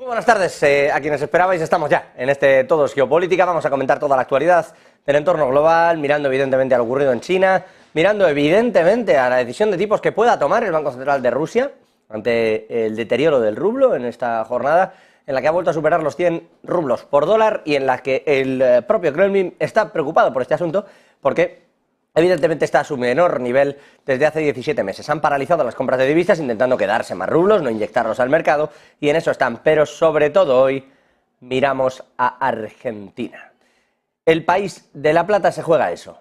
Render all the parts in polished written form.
Buenas tardes a quienes esperabais. Estamos ya en este Todos Geopolítica. Vamos a comentar toda la actualidad del entorno global, mirando evidentemente a lo ocurrido en China, mirando evidentemente a la decisión de tipos que pueda tomar el Banco Central de Rusia ante el deterioro del rublo en esta jornada en la que ha vuelto a superar los 100 rublos por dólar y en la que el propio Kremlin está preocupado por este asunto porque evidentemente está a su menor nivel desde hace 17 meses. Han paralizado las compras de divisas intentando quedarse más rublos, no inyectarlos al mercado, y en eso están. Pero sobre todo hoy miramos a Argentina. El país de La Plata se juega eso,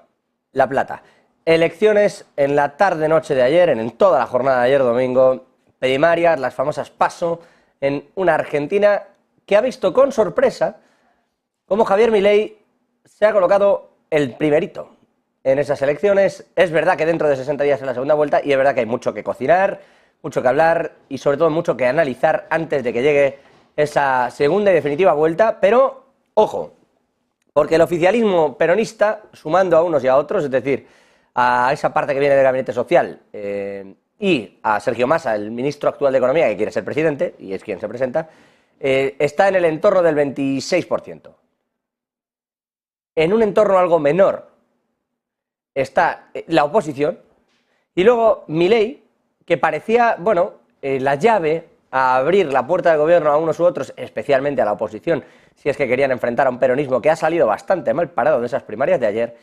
La Plata. Elecciones en la tarde-noche de ayer, en toda la jornada de ayer domingo, primarias, las famosas PASO, en una Argentina que ha visto con sorpresa cómo Javier Milei se ha colocado el primerito en esas elecciones. Es verdad que dentro de 60 días es la segunda vuelta y es verdad que hay mucho que cocinar, mucho que hablar y sobre todo mucho que analizar antes de que llegue esa segunda y definitiva vuelta, pero ojo, porque el oficialismo peronista, sumando a unos y a otros, es decir, a esa parte que viene del gabinete social y a Sergio Massa, el ministro actual de Economía, que quiere ser presidente y es quien se presenta, está en el entorno del 26%. En un entorno algo menor está la oposición y luego Milei, que parecía, bueno, la llave a abrir la puerta del gobierno a unos u otros, especialmente a la oposición, si es que querían enfrentar a un peronismo que ha salido bastante mal parado de esas primarias de ayer.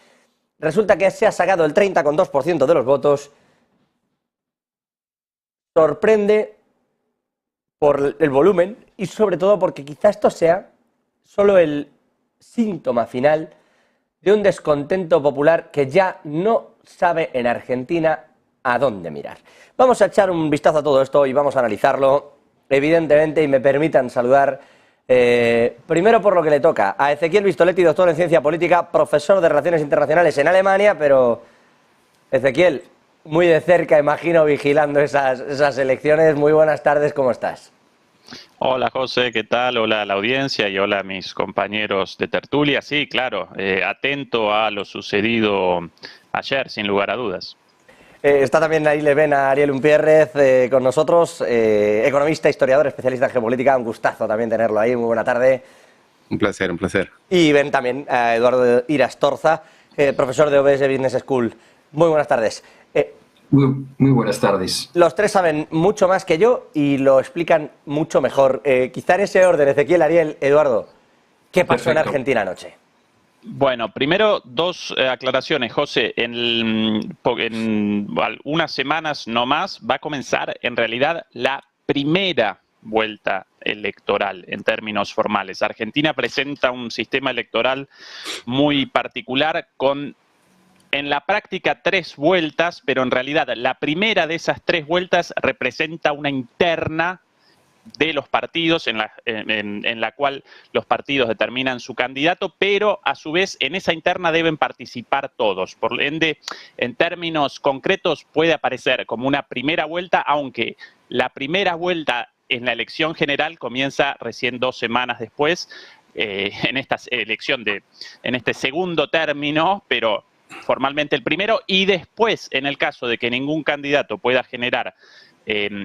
Resulta que se ha sacado el 30,2% de los votos. Sorprende por el volumen y sobre todo porque quizá esto sea solo el síntoma final de un descontento popular que ya no sabe en Argentina a dónde mirar. Vamos a echar un vistazo a todo esto y vamos a analizarlo, evidentemente, y me permitan saludar primero por lo que le toca a Ezequiel Vistoletti, doctor en Ciencia Política, profesor de Relaciones Internacionales en Alemania, pero Ezequiel, muy de cerca, imagino, vigilando esas elecciones. Muy buenas tardes, ¿cómo estás? Hola José, ¿qué tal? Hola a la audiencia y hola a mis compañeros de tertulia. Sí, claro, atento a lo sucedido ayer, sin lugar a dudas. Está también ahí, le ven a Ariel Unpierrez con nosotros, economista, historiador, especialista en geopolítica. Un gustazo también tenerlo ahí. Muy buena tarde. Un placer, un placer. Y ven también a Eduardo Irastorza, profesor de OBS Business School. Muy buenas tardes. Muy buenas tardes. Los tres saben mucho más que yo y lo explican mucho mejor. Quizá en ese orden, Ezequiel, Ariel, Eduardo, ¿qué pasó en Argentina anoche? Bueno, primero dos aclaraciones, José. En unas semanas no más va a comenzar en realidad la primera vuelta electoral en términos formales. Argentina presenta un sistema electoral muy particular con en la práctica 3 vueltas, pero en realidad la primera de esas 3 vueltas representa una interna de los partidos en la cual los partidos determinan su candidato, pero a su vez en esa interna deben participar todos. Por ende, en términos concretos puede aparecer como una primera vuelta, aunque la primera vuelta en la elección general comienza recién 2 semanas después, en esta elección en este segundo término, pero formalmente el primero, y después, en el caso de que ningún candidato pueda generar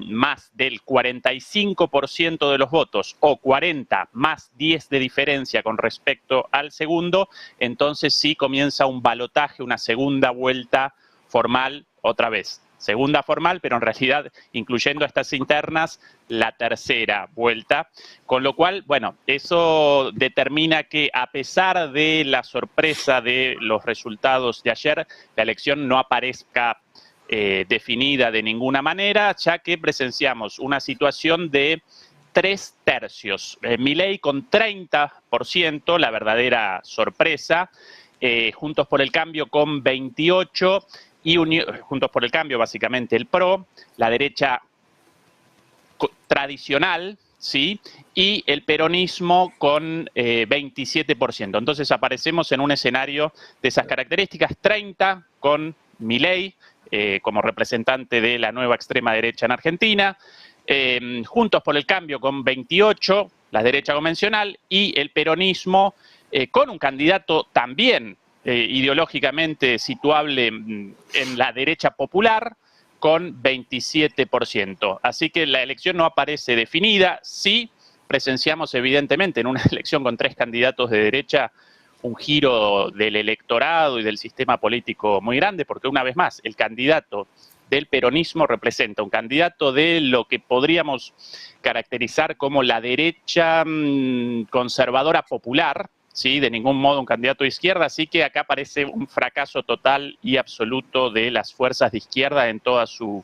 más del 45% de los votos o 40 más 10 de diferencia con respecto al segundo, entonces sí comienza un balotaje, una segunda vuelta formal otra vez. Segunda formal, pero en realidad, incluyendo estas internas, la tercera vuelta. Con lo cual, bueno, eso determina que a pesar de la sorpresa de los resultados de ayer, la elección no aparezca definida de ninguna manera, ya que presenciamos una situación de 3 tercios. Milei con 30%, la verdadera sorpresa, Juntos por el Cambio con 28%, y Juntos por el Cambio, básicamente el PRO, la derecha tradicional, ¿sí? Y el peronismo con 27%. Entonces aparecemos en un escenario de esas características, 30 con Milei como representante de la nueva extrema derecha en Argentina, Juntos por el Cambio con 28, la derecha convencional, y el peronismo con un candidato también ideológicamente situable en la derecha popular, con 27%. Así que la elección no aparece definida. Sí, presenciamos evidentemente en una elección con 3 candidatos de derecha un giro del electorado y del sistema político muy grande, porque una vez más, el candidato del peronismo representa un candidato de lo que podríamos caracterizar como la derecha conservadora popular, ¿sí? De ningún modo un candidato de izquierda, así que acá parece un fracaso total y absoluto de las fuerzas de izquierda en toda su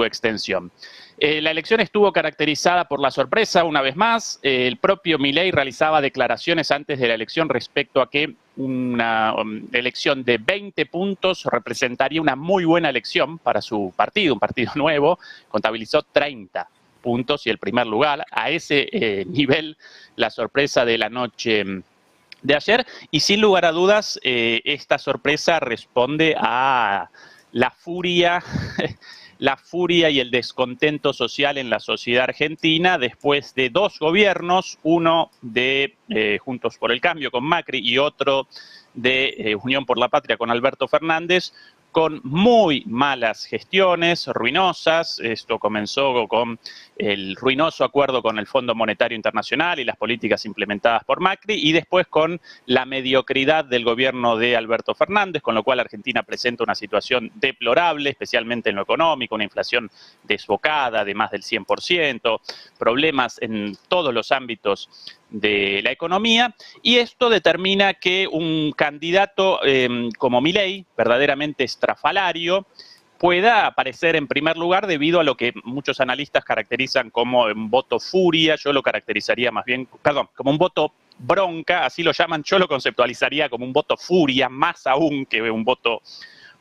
extensión. La elección estuvo caracterizada por la sorpresa, una vez más. El propio Milei realizaba declaraciones antes de la elección respecto a que una elección de 20 puntos representaría una muy buena elección para su partido, un partido nuevo. Contabilizó 30 puntos y el primer lugar. A ese nivel, la sorpresa de la noche de ayer. Y sin lugar a dudas, esta sorpresa responde a la furia y el descontento social en la sociedad argentina después de 2 gobiernos, uno de Juntos por el Cambio con Macri y otro de Unión por la Patria con Alberto Fernández, con muy malas gestiones, ruinosas. Esto comenzó con el ruinoso acuerdo con el Fondo Monetario Internacional y las políticas implementadas por Macri, y después con la mediocridad del gobierno de Alberto Fernández, con lo cual Argentina presenta una situación deplorable, especialmente en lo económico, una inflación desbocada de más del 100%, problemas en todos los ámbitos de la economía, y esto determina que un candidato como Milei, verdaderamente estrafalario, pueda aparecer en primer lugar debido a lo que muchos analistas caracterizan como un voto furia. Yo lo caracterizaría más bien, perdón, como un voto bronca, así lo llaman. Yo lo conceptualizaría como un voto furia, más aún que un voto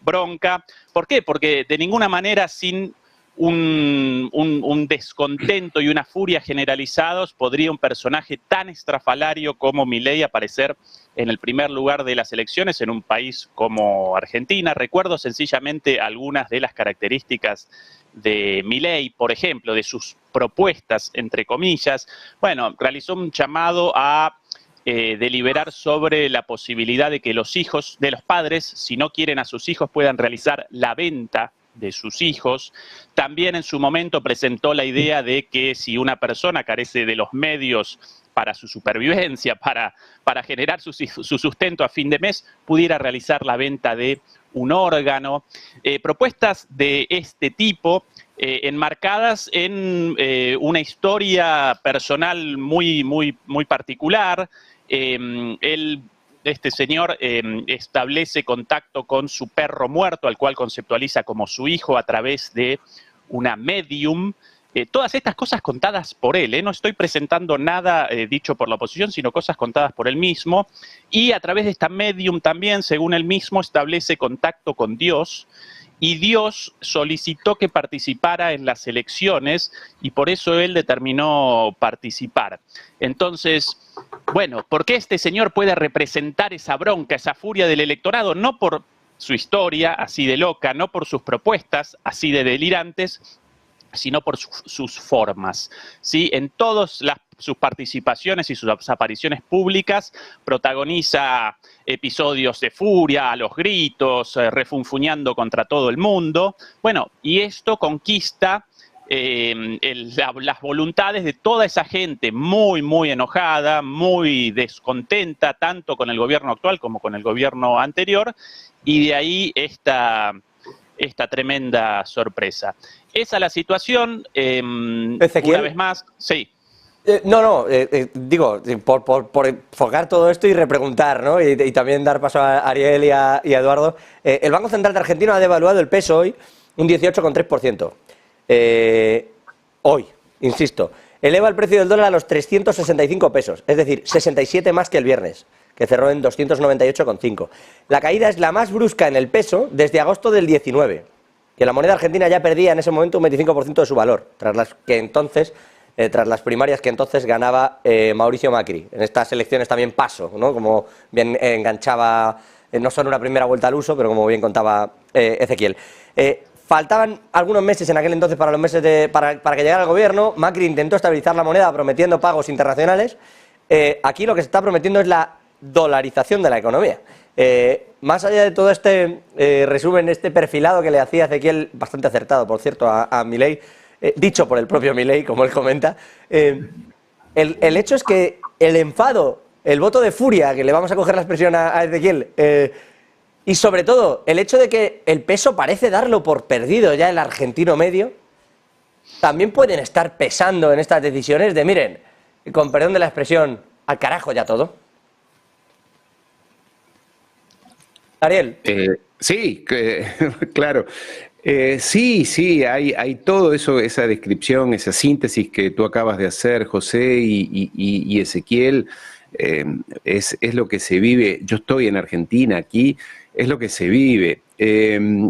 bronca. ¿Por qué? Porque de ninguna manera sin un descontento y una furia generalizados podría un personaje tan estrafalario como Milei aparecer en el primer lugar de las elecciones en un país como Argentina. Recuerdo sencillamente algunas de las características de Milei, por ejemplo, de sus propuestas, entre comillas. Bueno, realizó un llamado a deliberar sobre la posibilidad de que los hijos de los padres, si no quieren a sus hijos, puedan realizar la venta de sus hijos. También en su momento presentó la idea de que si una persona carece de los medios para su supervivencia, para generar su sustento a fin de mes, pudiera realizar la venta de un órgano. Propuestas de este tipo, enmarcadas en una historia personal muy particular. Este señor establece contacto con su perro muerto, al cual conceptualiza como su hijo a través de una medium. Todas estas cosas contadas por él, no estoy presentando nada dicho por la oposición, sino cosas contadas por él mismo. Y a través de esta medium también, según él mismo, establece contacto con Dios. Y Dios solicitó que participara en las elecciones y por eso él determinó participar. Entonces, bueno, ¿por qué este señor puede representar esa bronca, esa furia del electorado? No por su historia así de loca, no por sus propuestas así de delirantes, sino por sus formas, ¿sí? En todas sus participaciones y sus apariciones públicas protagoniza episodios de furia, a los gritos, refunfuñando contra todo el mundo. Bueno, y esto conquista las voluntades de toda esa gente muy enojada, muy descontenta, tanto con el gobierno actual como con el gobierno anterior, y de ahí esta tremenda sorpresa. Esa es la situación. Ezequiel, una vez más, sí. Digo, por enfocar todo esto y repreguntar, ¿no? Y también dar paso a Ariel y a Eduardo. El Banco Central de Argentina ha devaluado el peso hoy un 18,3%. Hoy, insisto, eleva el precio del dólar a los 365 pesos, es decir, 67 más que el viernes, que cerró en 298,5. La caída es la más brusca en el peso desde agosto del 19, que la moneda argentina ya perdía en ese momento un 25% de su valor, tras las primarias que entonces ganaba Mauricio Macri. En estas elecciones también pasó, ¿no? Como bien enganchaba, no solo una primera vuelta al uso, pero como bien contaba Ezequiel. Faltaban algunos meses en aquel entonces para que llegara el gobierno. Macri intentó estabilizar la moneda prometiendo pagos internacionales. Aquí lo que se está prometiendo es la dolarización de la economía. Más allá de todo este resumen, este perfilado que le hacía Ezequiel, bastante acertado, por cierto, a Milei, dicho por el propio Milei, como él comenta, el hecho es que el enfado, el voto de furia, que le vamos a coger la expresión a Ezequiel, y sobre todo el hecho de que el peso parece darlo por perdido ya el argentino medio, también pueden estar pesando en estas decisiones de, miren, con perdón de la expresión, al carajo ya todo. Ariel. Sí, claro. Sí, hay todo eso, esa descripción, esa síntesis que tú acabas de hacer, José y Ezequiel, es lo que se vive. Yo estoy en Argentina aquí, es lo que se vive.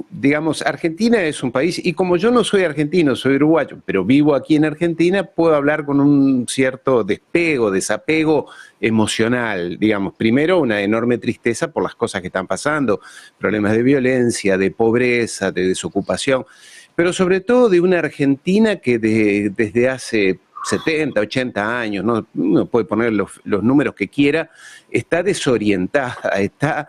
Digamos, Argentina es un país, y como yo no soy argentino, soy uruguayo, pero vivo aquí en Argentina, puedo hablar con un cierto desapego emocional. Digamos, primero una enorme tristeza por las cosas que están pasando, problemas de violencia, de pobreza, de desocupación, pero sobre todo de una Argentina que desde hace 70, 80 años, ¿no? Uno puede poner los números que quiera, está desorientada, está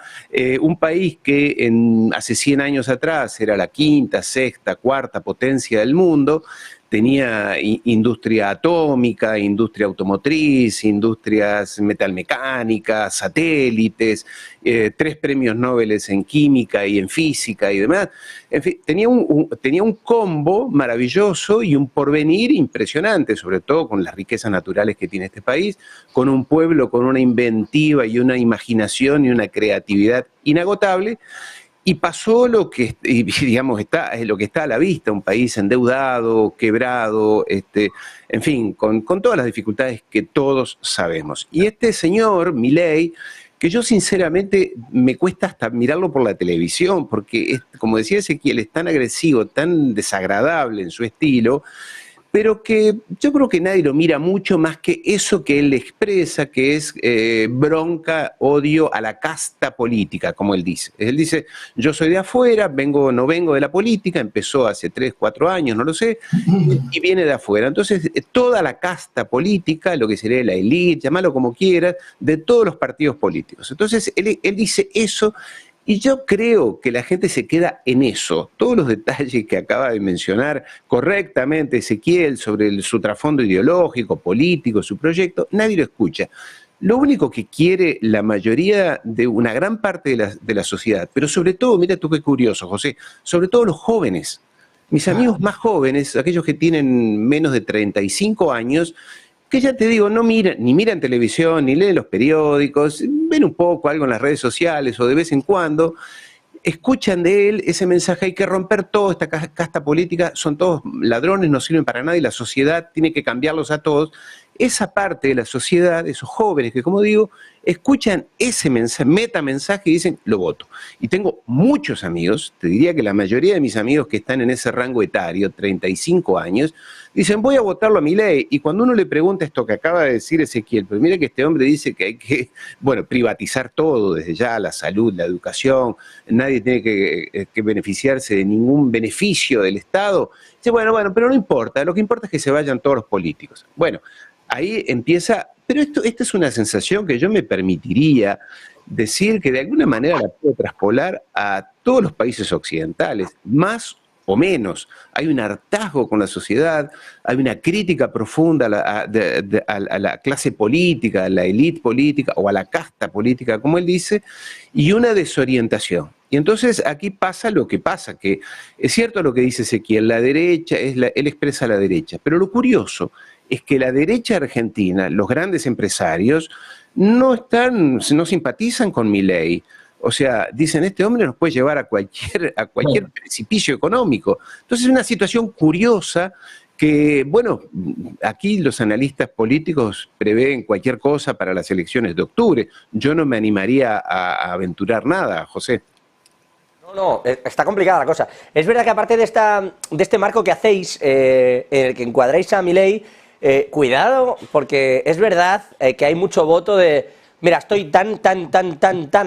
un país que hace 100 años atrás era la quinta, sexta, cuarta potencia del mundo, tenía industria atómica, industria automotriz, industrias metalmecánicas, satélites, 3 premios Nobel en química y en física y demás. En fin, tenía un combo maravilloso y un porvenir impresionante, sobre todo con las riquezas naturales que tiene este país, con un pueblo con una inventiva y una imaginación y una creatividad inagotable. Y pasó lo que, digamos, lo que está a la vista, un país endeudado, quebrado, en fin, con todas las dificultades que todos sabemos. Y este señor, Milei, que yo sinceramente me cuesta hasta mirarlo por la televisión, porque, como decía Ezequiel, es tan agresivo, tan desagradable en su estilo, pero que yo creo que nadie lo mira mucho más que eso que él expresa, que es bronca, odio a la casta política, como él dice. Él dice, yo soy de afuera, no vengo de la política, empezó hace 3, 4 años, no lo sé, y viene de afuera. Entonces, toda la casta política, lo que sería la élite, llámalo como quieras, de todos los partidos políticos. Entonces, él dice eso. Y yo creo que la gente se queda en eso. Todos los detalles que acaba de mencionar correctamente Ezequiel sobre su trasfondo ideológico, político, su proyecto, nadie lo escucha. Lo único que quiere la mayoría de una gran parte de la sociedad, pero sobre todo, mira tú qué curioso, José, sobre todo los jóvenes. Mis amigos más jóvenes, aquellos que tienen menos de 35 años, que ya te digo, no miran, ni miran televisión, ni leen los periódicos, ven un poco algo en las redes sociales o de vez en cuando, escuchan de él ese mensaje, hay que romper toda esta casta política, son todos ladrones, no sirven para nada y la sociedad tiene que cambiarlos a todos. Esa parte de la sociedad, esos jóvenes que, como digo, escuchan ese mensaje, metamensaje y dicen, lo voto. Y tengo muchos amigos, te diría que la mayoría de mis amigos que están en ese rango etario, 35 años, dicen, voy a votarlo a Milei. Y cuando uno le pregunta esto que acaba de decir Ezequiel, pero mira que este hombre dice que hay que, bueno, privatizar todo, desde ya la salud, la educación, nadie tiene que beneficiarse de ningún beneficio del Estado. Dice, bueno, pero no importa, lo que importa es que se vayan todos los políticos. Bueno, ahí empieza, pero esta es una sensación que yo me permitiría decir que de alguna manera la puedo traspolar a todos los países occidentales, más o menos. Hay un hartazgo con la sociedad, hay una crítica profunda a la clase política, a la élite política o a la casta política, como él dice, y una desorientación. Y entonces aquí pasa lo que pasa, que es cierto lo que dice Ezequiel, la derecha, él expresa la derecha, pero lo curioso es que la derecha argentina, los grandes empresarios, no simpatizan con Milei. O sea, dicen, este hombre nos puede llevar a cualquier precipicio económico. Entonces es una situación curiosa que, bueno, aquí los analistas políticos prevén cualquier cosa para las elecciones de octubre. Yo no me animaría a aventurar nada, José. No, está complicada la cosa. Es verdad que aparte de este marco que hacéis, en el que encuadráis a Milei, cuidado, porque es verdad que hay mucho voto de, mira, estoy tan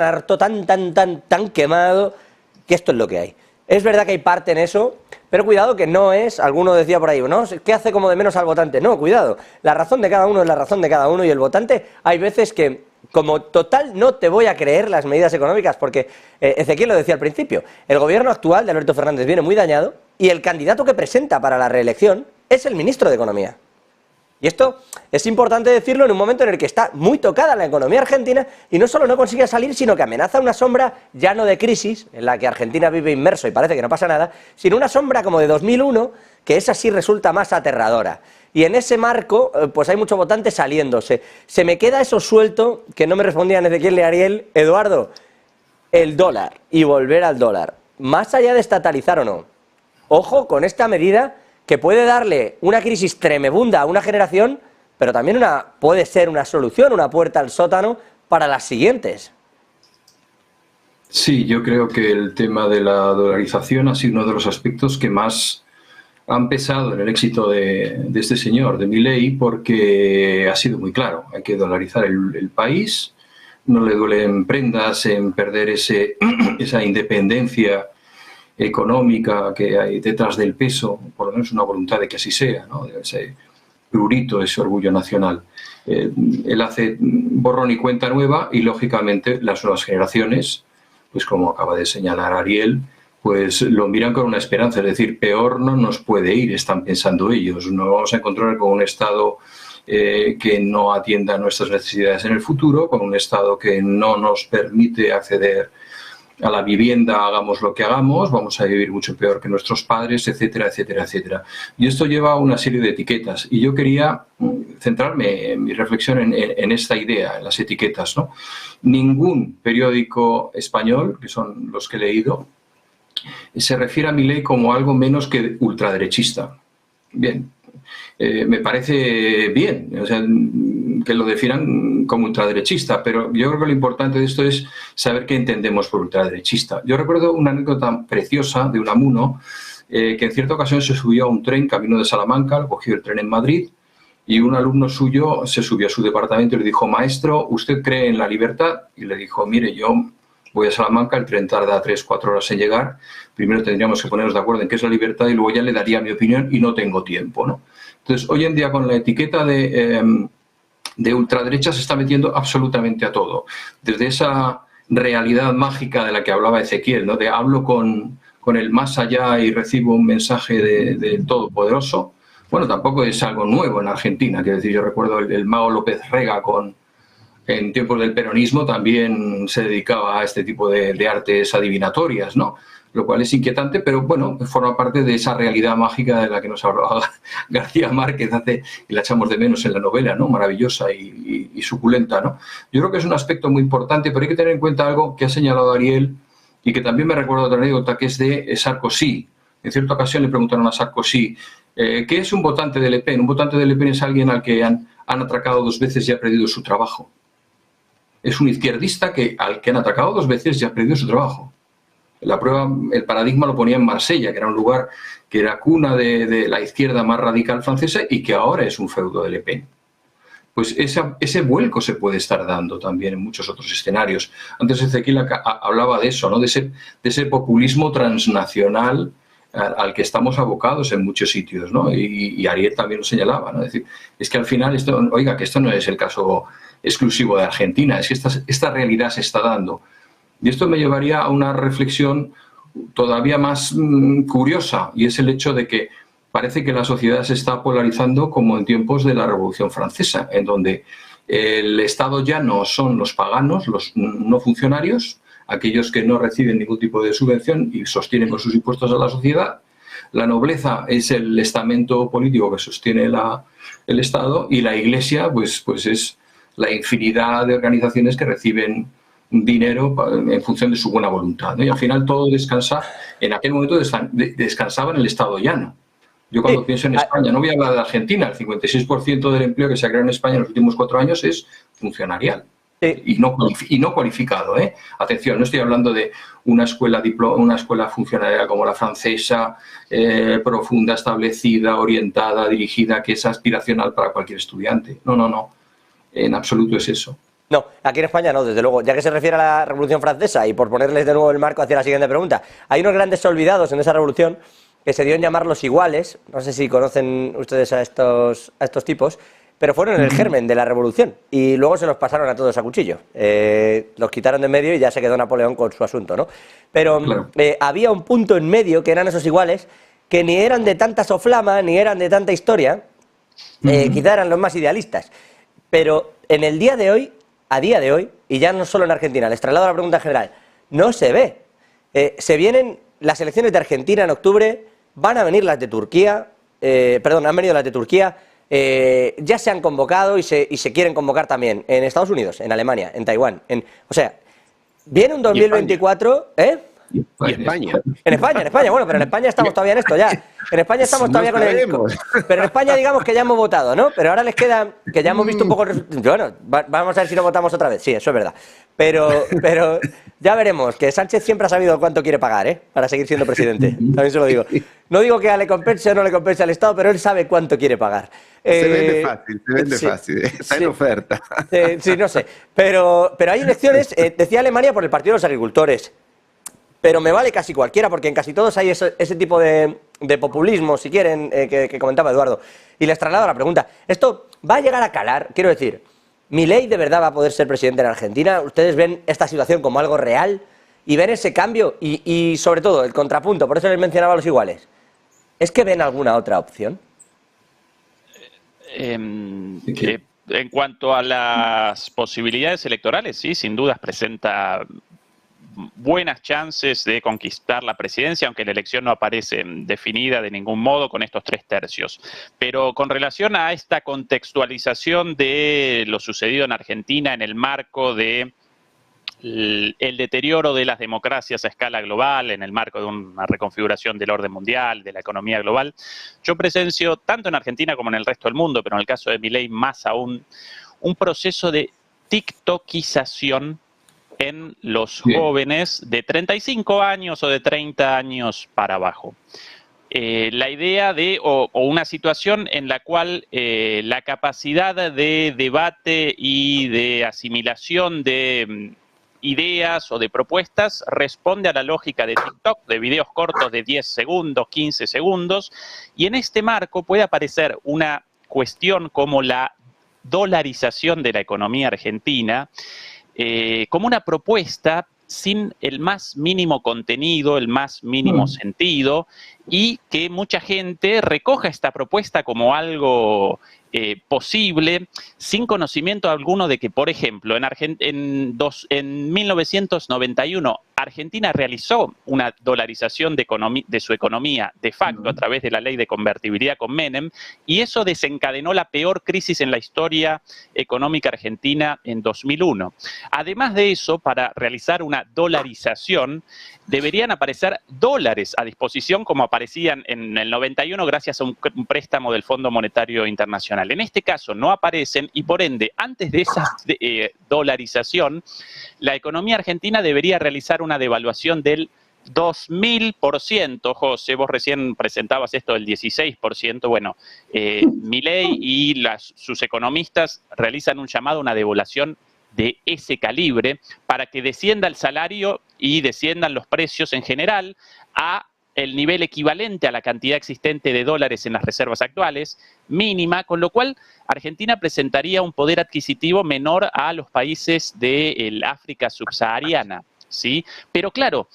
harto, tan quemado, que esto es lo que hay. Es verdad que hay parte en eso, pero cuidado que no es, alguno decía por ahí, ¿no? ¿Qué hace como de menos al votante? No, cuidado, la razón de cada uno es la razón de cada uno y el votante hay veces que, como total no te voy a creer las medidas económicas, porque Ezequiel lo decía al principio, el gobierno actual de Alberto Fernández viene muy dañado y el candidato que presenta para la reelección es el ministro de Economía. Y esto es importante decirlo en un momento en el que está muy tocada la economía argentina y no solo no consigue salir, sino que amenaza una sombra ya no de crisis, en la que Argentina vive inmerso y parece que no pasa nada, sino una sombra como de 2001, que esa sí resulta más aterradora. Y en ese marco, pues hay muchos votantes saliéndose. Se me queda eso suelto, que no me respondían Ezequiel ni Ariel. Eduardo, el dólar y volver al dólar, más allá de estatalizar o no, ojo con esta medida que puede darle una crisis tremenda a una generación, pero también puede ser una solución, una puerta al sótano para las siguientes. Sí, yo creo que el tema de la dolarización ha sido uno de los aspectos que más han pesado en el éxito de este señor, de Milei, porque ha sido muy claro. Hay que dolarizar el país, no le duelen prendas en perder esa independencia económica que hay detrás del peso, por lo menos una voluntad de que así sea, ¿no? De ese prurito, ese orgullo nacional. Él hace borrón y cuenta nueva y, lógicamente, las nuevas generaciones, pues como acaba de señalar Ariel, pues lo miran con una esperanza, es decir, peor no nos puede ir, están pensando ellos. Nos vamos a encontrar con un Estado que no atienda nuestras necesidades en el futuro, con un Estado que no nos permite acceder a la vivienda, hagamos lo que hagamos, vamos a vivir mucho peor que nuestros padres, etcétera, etcétera, etcétera. Y esto lleva a una serie de etiquetas. Y yo quería centrarme en mi reflexión en esta idea, en las etiquetas, ¿no? Ningún periódico español, que son los que he leído, se refiere a Milei como algo menos que ultraderechista. Bien, me parece bien, o sea, que lo definan como ultraderechista, pero yo creo que lo importante de esto es saber qué entendemos por ultraderechista. Yo recuerdo una anécdota preciosa de Unamuno, que en cierta ocasión se subió a un tren camino de Salamanca, cogió el tren en Madrid, y un alumno suyo se subió a su departamento y le dijo: maestro, ¿usted cree en la libertad? Y le dijo: mire, yo voy a Salamanca, el tren tarda 3-4 horas en llegar, primero tendríamos que ponernos de acuerdo en qué es la libertad y luego ya le daría mi opinión y no tengo tiempo, ¿no? Entonces, hoy en día con la etiqueta de ultraderecha se está metiendo absolutamente a todo. Desde esa realidad mágica de la que hablaba Ezequiel, ¿no? De hablo con el más allá y recibo un mensaje del Todopoderoso. Bueno, tampoco es algo nuevo en Argentina. Quiero decir, yo recuerdo el mago López Rega en tiempos del peronismo también se dedicaba a este tipo de artes adivinatorias, ¿no? Lo cual es inquietante, pero bueno, forma parte de esa realidad mágica de la que nos hablaba García Márquez y la echamos de menos en la novela, ¿no? Maravillosa y suculenta, ¿no? Yo creo que es un aspecto muy importante, pero hay que tener en cuenta algo que ha señalado Ariel y que también me recuerda otra anécdota, que es de Sarkozy. En cierta ocasión le preguntaron a Sarkozy, ¿qué es un votante de Le Pen? Un votante de Le Pen es alguien al que han atracado 2 veces y ha perdido su trabajo. Es un izquierdista al que han atacado 2 veces y ha perdido su trabajo. La prueba, el paradigma lo ponía en Marsella, que era un lugar que era cuna de la izquierda más radical francesa y que ahora es un feudo de Le Pen. Pues ese vuelco se puede estar dando también en muchos otros escenarios. Antes Ezequiel hablaba de eso, ¿no? De ese populismo transnacional al que estamos abocados en muchos sitios, ¿no? Y Ariel también lo señalaba, ¿no? Es decir, es que al final, que esto no es el caso exclusivo de Argentina, es que esta realidad se está dando. Y esto me llevaría a una reflexión todavía más curiosa, y es el hecho de que parece que la sociedad se está polarizando como en tiempos de la Revolución Francesa, en donde el Estado ya no son los paganos, los no funcionarios, aquellos que no reciben ningún tipo de subvención y sostienen con sus impuestos a la sociedad. La nobleza es el estamento político que sostiene el Estado, y la Iglesia pues es la infinidad de organizaciones que reciben dinero en función de su buena voluntad, ¿no? Y al final todo descansa, en aquel momento descansaba en el Estado llano. Yo cuando pienso en España, no voy a hablar de Argentina, el 56% del empleo que se ha creado en España en los últimos 4 años es funcionarial. Y no cualificado, ¿eh? Atención, no estoy hablando de una escuela funcionaria como la francesa, profunda, establecida, orientada, dirigida, que es aspiracional para cualquier estudiante. No. En absoluto es eso. No, aquí en España no, desde luego. Ya que se refiere a la Revolución Francesa, y por ponerles de nuevo el marco hacia la siguiente pregunta, hay unos grandes olvidados en esa revolución que se dio en llamar los iguales. No sé si conocen ustedes a estos tipos, pero fueron el germen de la revolución y luego se los pasaron a todos a cuchillo. Los quitaron de en medio y ya se quedó Napoleón con su asunto, ¿no? Pero claro, había un punto en medio que eran esos iguales que ni eran de tanta soflama ni eran de tanta historia, quizá eran los más idealistas. Pero en el día de hoy, a día de hoy, y ya no solo en Argentina, les traslado la pregunta en general, no se ve. Se vienen las elecciones de Argentina en octubre, van a venir las de Turquía, han venido las de Turquía, ya se han convocado y se quieren convocar también en Estados Unidos, en Alemania, en Taiwán. O sea, viene un 2024, Y España. En España, bueno, pero en España estamos todavía en esto ya. En España estamos todavía con el... Pero en España digamos que ya hemos votado, ¿no? Pero ahora les queda, que ya hemos visto un poco el resultado. Bueno, vamos a ver si no votamos otra vez. Sí, eso es verdad. Pero ya veremos, que Sánchez siempre ha sabido cuánto quiere pagar, para seguir siendo presidente. También se lo digo. No digo que le compense o no le compense al Estado, pero él sabe cuánto quiere pagar. Se vende fácil. Está en oferta. Sí, no sé. Pero hay elecciones, decía Alemania, por el Partido de los Agricultores. Pero me vale casi cualquiera, porque en casi todos hay ese tipo de populismo, si quieren, que comentaba Eduardo. Y les traslado la pregunta. ¿Esto va a llegar a calar? Quiero decir, ¿Milei de verdad va a poder ser presidente en Argentina? ¿Ustedes ven esta situación como algo real? ¿Y ven ese cambio? Y sobre todo, el contrapunto, por eso les mencionaba a los iguales. ¿Es que ven alguna otra opción? En cuanto a las posibilidades electorales, sí, sin dudas presenta buenas chances de conquistar la presidencia, aunque la elección no aparece definida de ningún modo con estos 3/3. Pero con relación a esta contextualización de lo sucedido en Argentina en el marco de el deterioro de las democracias a escala global, en el marco de una reconfiguración del orden mundial, de la economía global, yo presencio, tanto en Argentina como en el resto del mundo, pero en el caso de Milei más aún, un proceso de tiktokización en los jóvenes de 35 años o de 30 años para abajo. La idea de, o una situación en la cual la capacidad de debate y de asimilación de ideas o de propuestas responde a la lógica de TikTok, de videos cortos de 10 segundos, 15 segundos, y en este marco puede aparecer una cuestión como la dolarización de la economía argentina, como una propuesta sin el más mínimo contenido, el más mínimo sentido, y que mucha gente recoja esta propuesta como algo posible, sin conocimiento alguno de que, por ejemplo, en 1991 Argentina realizó una dolarización de su economía de facto a través de la ley de convertibilidad con Menem, y eso desencadenó la peor crisis en la historia económica argentina en 2001. Además de eso, para realizar una dolarización, deberían aparecer dólares a disposición como aparecían en el 91 gracias a un préstamo del Fondo Monetario Internacional. En este caso no aparecen y por ende, antes de esa dolarización, la economía argentina debería realizar una devaluación del 2000%, José, vos recién presentabas esto del 16%, bueno, Milei y sus economistas realizan un llamado a una devaluación de ese calibre para que descienda el salario y desciendan los precios en general a el nivel equivalente a la cantidad existente de dólares en las reservas actuales, mínima, con lo cual Argentina presentaría un poder adquisitivo menor a los países del África subsahariana, ¿sí? Pero claro,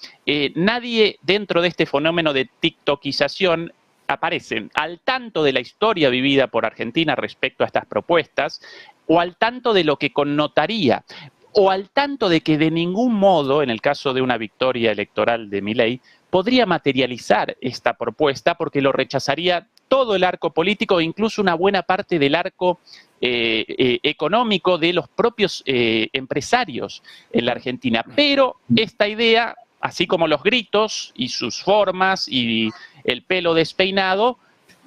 nadie dentro de este fenómeno de tiktokización aparece al tanto de la historia vivida por Argentina respecto a estas propuestas, o al tanto de lo que connotaría, o al tanto de que de ningún modo, en el caso de una victoria electoral de Milei, podría materializar esta propuesta porque lo rechazaría todo el arco político e incluso una buena parte del arco económico de los propios empresarios en la Argentina. Pero esta idea, así como los gritos y sus formas y el pelo despeinado,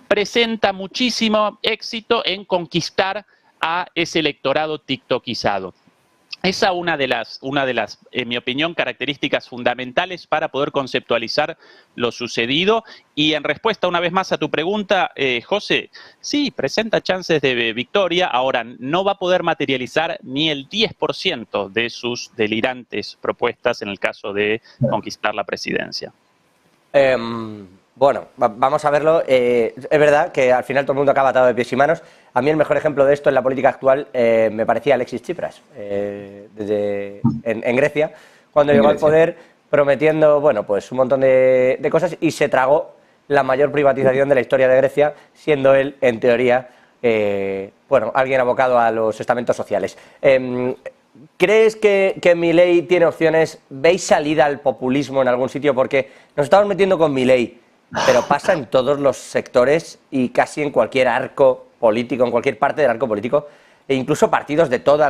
presenta muchísimo éxito en conquistar a ese electorado tiktokizado. Esa es una de las, en mi opinión, características fundamentales para poder conceptualizar lo sucedido. Y en respuesta una vez más a tu pregunta, José, sí, presenta chances de victoria. Ahora, no va a poder materializar ni el 10% de sus delirantes propuestas en el caso de conquistar la presidencia. Bueno, vamos a verlo. Es verdad que al final todo el mundo acaba atado de pies y manos. A mí el mejor ejemplo de esto en la política actual me parecía Alexis Tsipras, en Grecia, cuando llegó al poder prometiendo, bueno, pues un montón de cosas y se tragó la mayor privatización de la historia de Grecia, siendo él, en teoría, bueno, alguien abocado a los estamentos sociales. ¿Crees que Milei tiene opciones? ¿Veis salida al populismo en algún sitio? Porque nos estamos metiendo con Milei, pero pasa en todos los sectores y casi en cualquier arco político, en cualquier parte del arco político, e incluso partidos de todos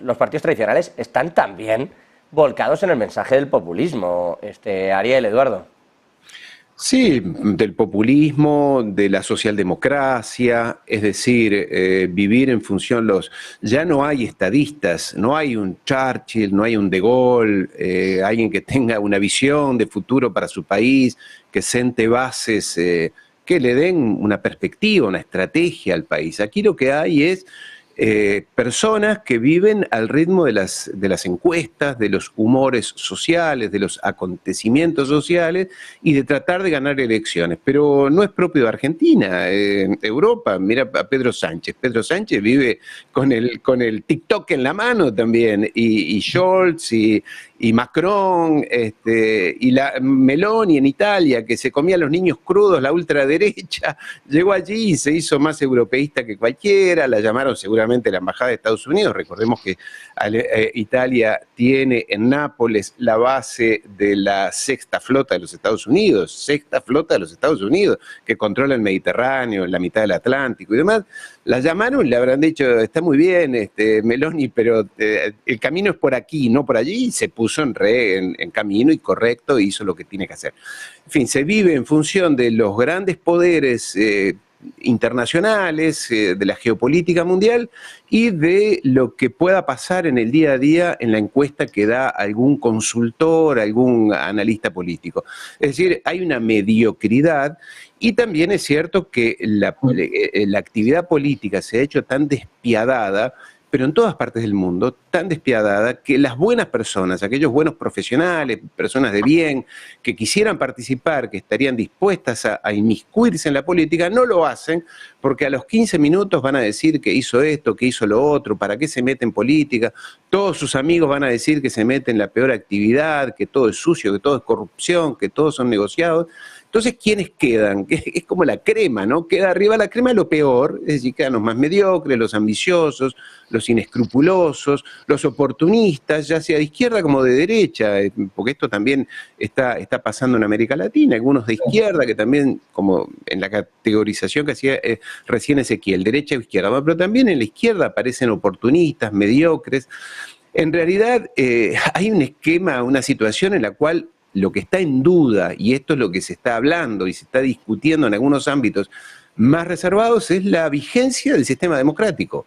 los partidos tradicionales están también volcados en el mensaje del populismo. Ariel, Eduardo. Sí, del populismo, de la socialdemocracia, es decir, vivir en función ya no hay estadistas, no hay un Churchill, no hay un De Gaulle, alguien que tenga una visión de futuro para su país, que sente bases, que le den una perspectiva, una estrategia al país. Aquí lo que hay es personas que viven al ritmo de las encuestas, de los humores sociales, de los acontecimientos sociales y de tratar de ganar elecciones. Pero no es propio de Argentina. Europa, mira a Pedro Sánchez. Pedro Sánchez vive con el TikTok en la mano también, y Scholz y Macron, y Meloni en Italia, que se comía a los niños crudos, la ultraderecha, llegó allí y se hizo más europeísta que cualquiera, la llamaron seguramente la Embajada de Estados Unidos. Recordemos que Italia tiene en Nápoles la base de la sexta flota de los Estados Unidos, que controla el Mediterráneo, la mitad del Atlántico y demás. La llamaron y le habrán dicho, está muy bien, Meloni, pero el camino es por aquí, no por allí, y se puso en camino y correcto, e hizo lo que tiene que hacer. En fin, se vive en función de los grandes poderes internacionales, de la geopolítica mundial y de lo que pueda pasar en el día a día en la encuesta que da algún consultor, algún analista político. Es decir, hay una mediocridad. Y también es cierto que la actividad política se ha hecho tan despiadada, pero en todas partes del mundo, tan despiadada, que las buenas personas, aquellos buenos profesionales, personas de bien, que quisieran participar, que estarían dispuestas a inmiscuirse en la política, no lo hacen, porque a los 15 minutos van a decir que hizo esto, que hizo lo otro, para qué se mete en política, todos sus amigos van a decir que se mete en la peor actividad, que todo es sucio, que todo es corrupción, que todos son negociados. Entonces, ¿quiénes quedan? Es como la crema, ¿no? Queda arriba la crema lo peor, es decir, quedan los más mediocres, los ambiciosos, los inescrupulosos, los oportunistas, ya sea de izquierda como de derecha, porque esto también está pasando en América Latina, algunos de izquierda que también, como en la categorización que hacía recién Ezequiel, derecha o izquierda, pero también en la izquierda aparecen oportunistas, mediocres. En realidad hay un esquema, una situación en la cual lo que está en duda, y esto es lo que se está hablando y se está discutiendo en algunos ámbitos más reservados, es la vigencia del sistema democrático.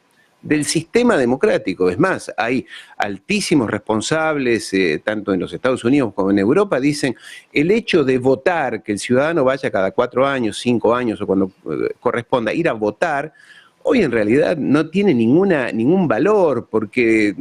Es más, hay altísimos responsables, tanto en los Estados Unidos como en Europa, dicen el hecho de votar, que el ciudadano vaya cada 4 años, 5 años o cuando corresponda ir a votar, hoy en realidad no tiene ningún valor, porque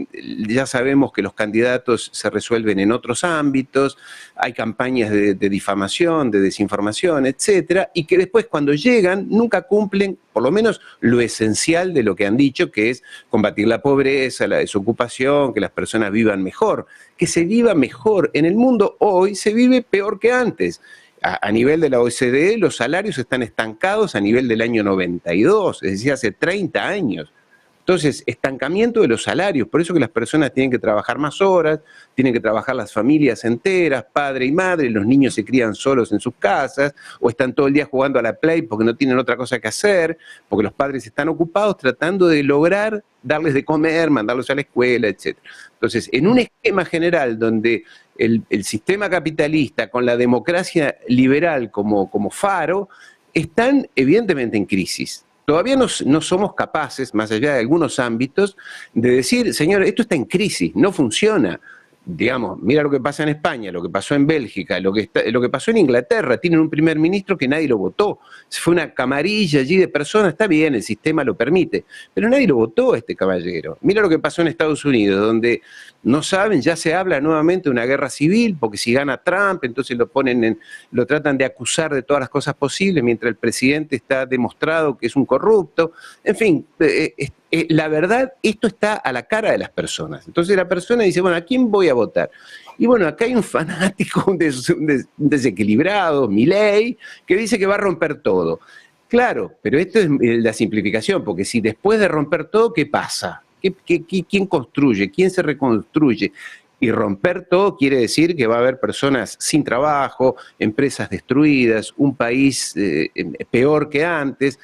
ya sabemos que los candidatos se resuelven en otros ámbitos, hay campañas de difamación, de desinformación, etcétera, y que después cuando llegan nunca cumplen por lo menos lo esencial de lo que han dicho, que es combatir la pobreza, la desocupación, que las personas vivan mejor. Que se viva mejor. En el mundo hoy se vive peor que antes. A nivel de la OCDE, los salarios están estancados a nivel del año 92, es decir, hace 30 años. Entonces, estancamiento de los salarios, por eso que las personas tienen que trabajar más horas, tienen que trabajar las familias enteras, padre y madre, los niños se crían solos en sus casas, o están todo el día jugando a la Play porque no tienen otra cosa que hacer, porque los padres están ocupados tratando de lograr darles de comer, mandarlos a la escuela, etc. Entonces, en un esquema general donde el sistema capitalista con la democracia liberal como faro están evidentemente en crisis. Todavía no somos capaces, más allá de algunos ámbitos, de decir, señor, esto está en crisis, no funciona. Digamos, mira lo que pasa en España, lo que pasó en Bélgica, lo que pasó en Inglaterra. Tienen un primer ministro que nadie lo votó. Fue una camarilla allí de personas, está bien, el sistema lo permite, pero nadie lo votó este caballero. Mira lo que pasó en Estados Unidos, donde no saben, ya se habla nuevamente de una guerra civil, porque si gana Trump, entonces lo tratan de acusar de todas las cosas posibles, mientras el presidente está demostrado que es un corrupto. En fin, la verdad, esto está a la cara de las personas. Entonces la persona dice, bueno, ¿a quién voy a votar? Y bueno, acá hay un fanático, un desequilibrado, Milei, que dice que va a romper todo. Claro, pero esto es la simplificación, porque si después de romper todo, ¿qué pasa? ¿Quién construye? ¿Quién se reconstruye? Y romper todo quiere decir que va a haber personas sin trabajo, empresas destruidas, un país peor que antes.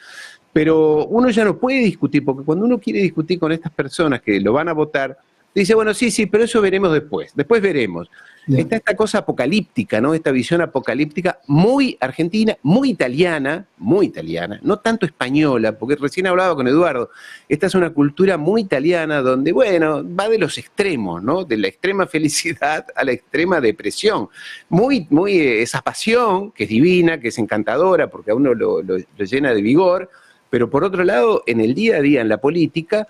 Pero uno ya no puede discutir, porque cuando uno quiere discutir con estas personas que lo van a votar, dice, bueno, sí, pero eso veremos después veremos. Yeah. Está esta cosa apocalíptica, ¿no? Esta visión apocalíptica muy argentina, muy italiana, no tanto española, porque recién hablaba con Eduardo, esta es una cultura muy italiana donde, bueno, va de los extremos, ¿no? De la extrema felicidad a la extrema depresión. Muy esa pasión, que es divina, que es encantadora, porque a uno lo llena de vigor, pero por otro lado, en el día a día, en la política,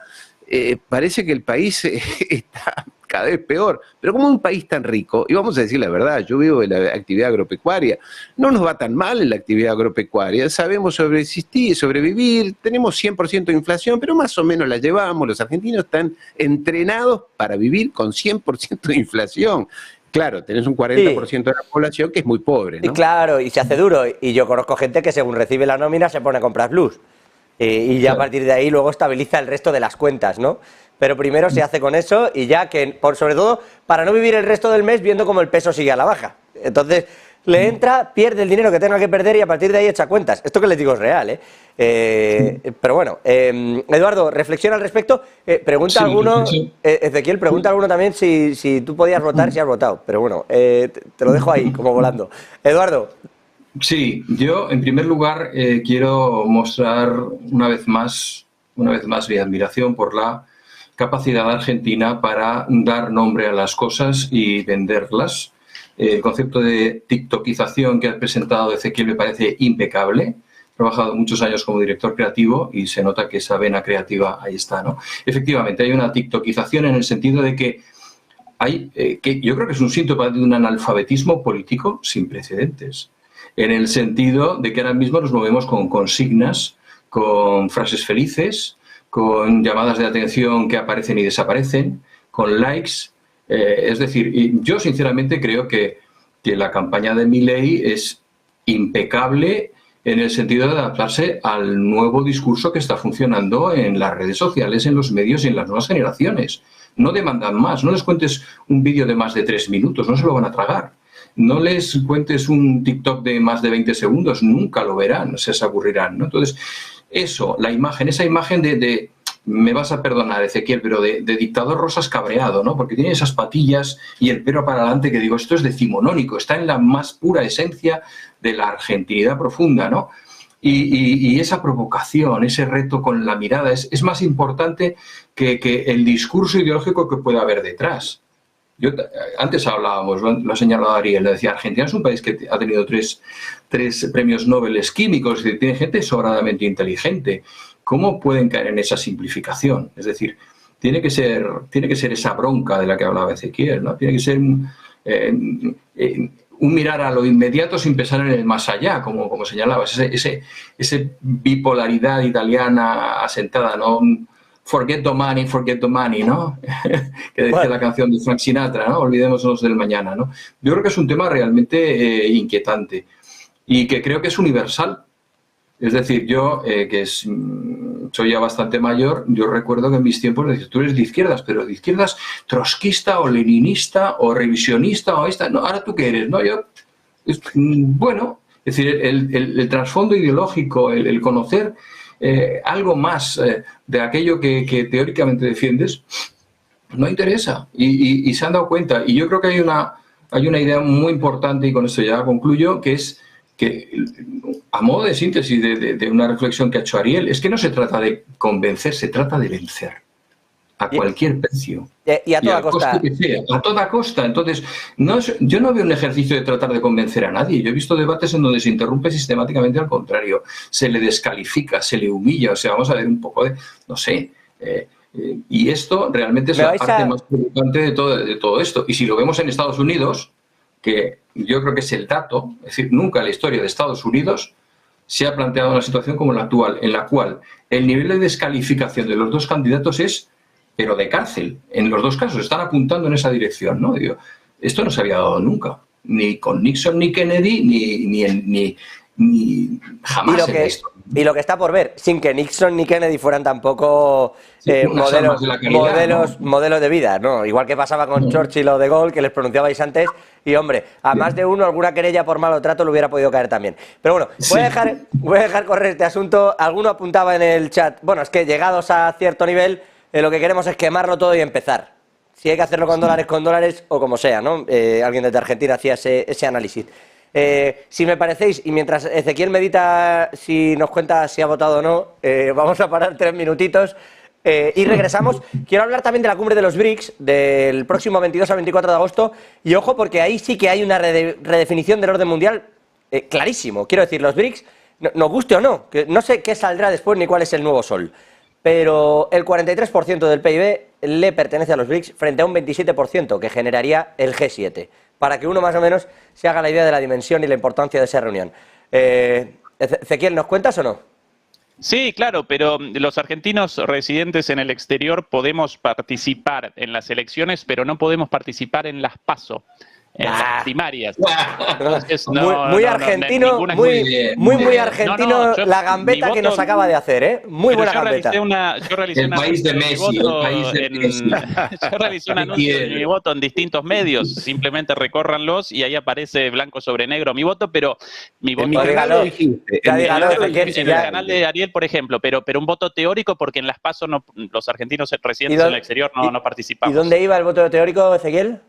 parece que el país está cada vez peor. Pero como un país tan rico, y vamos a decir la verdad, yo vivo de la actividad agropecuaria, no nos va tan mal en la actividad agropecuaria, sabemos sobrevivir, tenemos 100% de inflación, pero más o menos la llevamos, los argentinos están entrenados para vivir con 100% de inflación. Claro, tenés un 40% de la población que es muy pobre, ¿no? Y claro, y se hace duro, y yo conozco gente que según recibe la nómina se pone a comprar blues. Y ya a partir de ahí luego estabiliza el resto de las cuentas, ¿no? Pero primero se hace con eso y ya que, sobre todo, para no vivir el resto del mes viendo cómo el peso sigue a la baja. Entonces, le entra, pierde el dinero que tenga que perder y a partir de ahí echa cuentas. Esto que les digo es real, ¿eh? Pero bueno, Eduardo, reflexiona al respecto. Pregunta alguno, Ezequiel, pregunta alguno también si tú podías votar, si has votado. Pero bueno, te lo dejo ahí, como volando. Eduardo. Sí, yo en primer lugar quiero mostrar una vez más mi admiración por la capacidad argentina para dar nombre a las cosas y venderlas. El concepto de tiktokización que ha presentado Ezequiel me parece impecable. He trabajado muchos años como director creativo y se nota que esa vena creativa ahí está, ¿no? Efectivamente, hay una tiktokización en el sentido de que que yo creo que es un síntoma de un analfabetismo político sin precedentes. En el sentido de que ahora mismo nos movemos con consignas, con frases felices, con llamadas de atención que aparecen y desaparecen, con likes. Es decir, yo sinceramente creo que la campaña de Milei es impecable en el sentido de adaptarse al nuevo discurso que está funcionando en las redes sociales, en los medios y en las nuevas generaciones. No demandan más, no les cuentes un vídeo de más de 3 minutos, no se lo van a tragar. No les cuentes un TikTok de más de 20 segundos, nunca lo verán, se aburrirán, ¿no? Entonces, eso, esa imagen de me vas a perdonar, Ezequiel, pero de dictador rosas cabreado, ¿no? Porque tiene esas patillas y el pelo para adelante que digo, esto es decimonónico, está en la más pura esencia de la argentinidad profunda, ¿no? Y esa provocación, ese reto con la mirada es más importante que el discurso ideológico que pueda haber detrás. Antes hablábamos, lo ha señalado Ariel, le decía, Argentina es un país que ha tenido tres premios Nobel químicos, que tiene gente sobradamente inteligente. ¿Cómo pueden caer en esa simplificación? Es decir, tiene que ser esa bronca de la que hablaba Ezequiel, ¿no? Tiene que ser un mirar a lo inmediato sin pensar en el más allá, como señalabas, esa bipolaridad italiana asentada, ¿no? Forget the money, ¿no? Que decía la canción de Frank Sinatra, ¿no? Olvidémonos del mañana, ¿no? Yo creo que es un tema realmente inquietante y que creo que es universal. Es decir, yo, soy ya bastante mayor, yo recuerdo que en mis tiempos decía, tú eres de izquierdas, pero de izquierdas trotskista o leninista o revisionista o esta, no, ahora tú qué eres, ¿no? Bueno, es decir, el trasfondo ideológico, el conocer algo más de aquello que teóricamente defiendes, no interesa y se han dado cuenta. Y yo creo que hay una idea muy importante, y con esto ya concluyo, que es que, a modo de síntesis de una reflexión que ha hecho Ariel, es que no se trata de convencer, se trata de vencer a cualquier precio. Y a toda costa. Que sea, a toda costa. Entonces, yo no veo un ejercicio de tratar de convencer a nadie. Yo he visto debates en donde se interrumpe sistemáticamente al contrario. Se le descalifica, se le humilla. O sea, vamos a ver un poco de, no sé. Y esto realmente es la parte más preocupante de todo esto. Y si lo vemos en Estados Unidos, que yo creo que es el dato, es decir, nunca en la historia de Estados Unidos se ha planteado una situación como la actual, en la cual el nivel de descalificación de los dos candidatos es, pero de cárcel. En los dos casos están apuntando en esa dirección, ¿no? Digo, esto no se había dado nunca, ni con Nixon ni Kennedy, ni jamás en la historia. Y lo que está por ver, sin que Nixon ni Kennedy fueran tampoco modelos de vida, ¿no? Igual que pasaba con Churchill o De Gaulle, que les pronunciabais antes, y hombre, a más de uno alguna querella por malo trato le hubiera podido caer también. Pero bueno, voy a dejar correr este asunto. Alguno apuntaba en el chat, bueno, es que llegados a cierto nivel, lo que queremos es quemarlo todo y empezar. Si hay que hacerlo con dólares o como sea, ¿no? Alguien desde Argentina hacía ese análisis. Si me parecéis, y mientras Ezequiel medita si nos cuenta si ha votado o no, vamos a parar 3 minutitos y regresamos. Quiero hablar también de la cumbre de los BRICS del próximo 22 al 24 de agosto, y ojo, porque ahí sí que hay una redefinición del orden mundial clarísimo. Quiero decir, los BRICS, nos guste o no, que no sé qué saldrá después ni cuál es el nuevo sol, pero el 43% del PIB le pertenece a los BRICS frente a un 27% que generaría el G7, para que uno más o menos se haga la idea de la dimensión y la importancia de esa reunión. Ezequiel, ¿nos cuentas o no? Sí, claro, pero los argentinos residentes en el exterior podemos participar en las elecciones, pero no podemos participar en las PASO, en las primarias. Entonces, muy argentino, muy argentino la gambeta que nos acaba de hacer, ¿eh? Muy buena gambeta. Yo realicé un anuncio de mi voto en distintos medios. Simplemente recórranlos y ahí aparece blanco sobre negro mi voto, pero mi voto en el canal de Ariel, por ejemplo, pero un voto teórico, porque en las PASO los argentinos residentes en el exterior no participamos. ¿Y dónde iba el voto teórico, Ezequiel?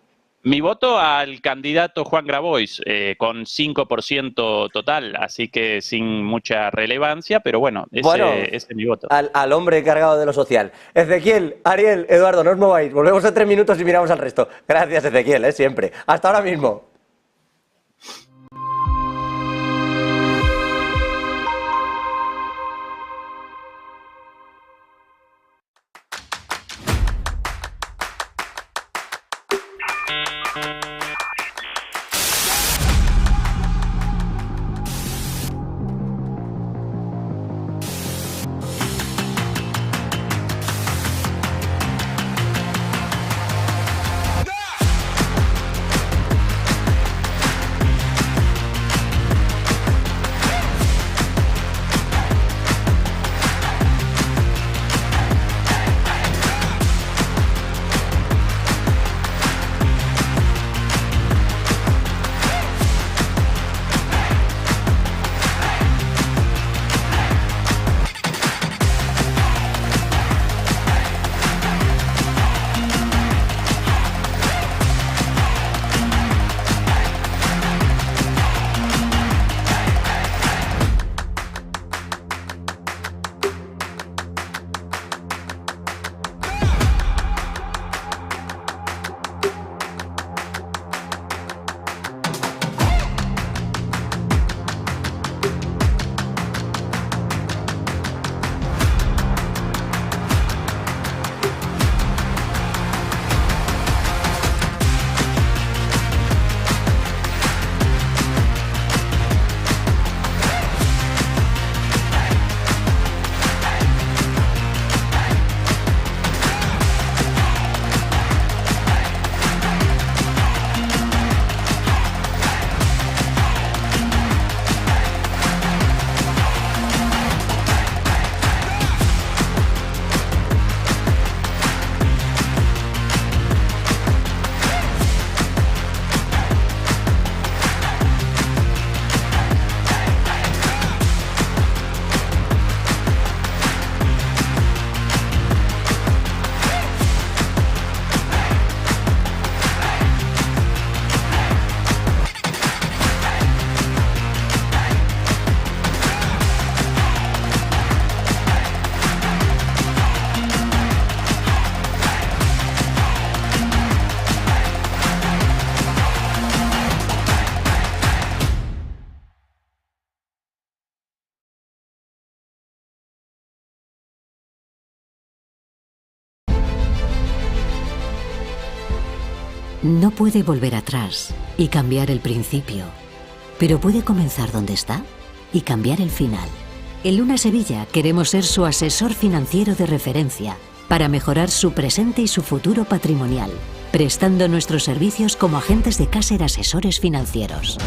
Mi voto al candidato Juan Grabois, con 5% total, así que sin mucha relevancia, pero bueno, ese es mi voto. Al hombre encargado de lo social. Ezequiel, Ariel, Eduardo, no os mováis, volvemos en 3 minutos y miramos al resto. Gracias, Ezequiel, siempre. Hasta ahora mismo. No puede volver atrás y cambiar el principio, pero puede comenzar donde está y cambiar el final. En Luna Sevilla queremos ser su asesor financiero de referencia para mejorar su presente y su futuro patrimonial, prestando nuestros servicios como agentes de Caser Asesores Financieros.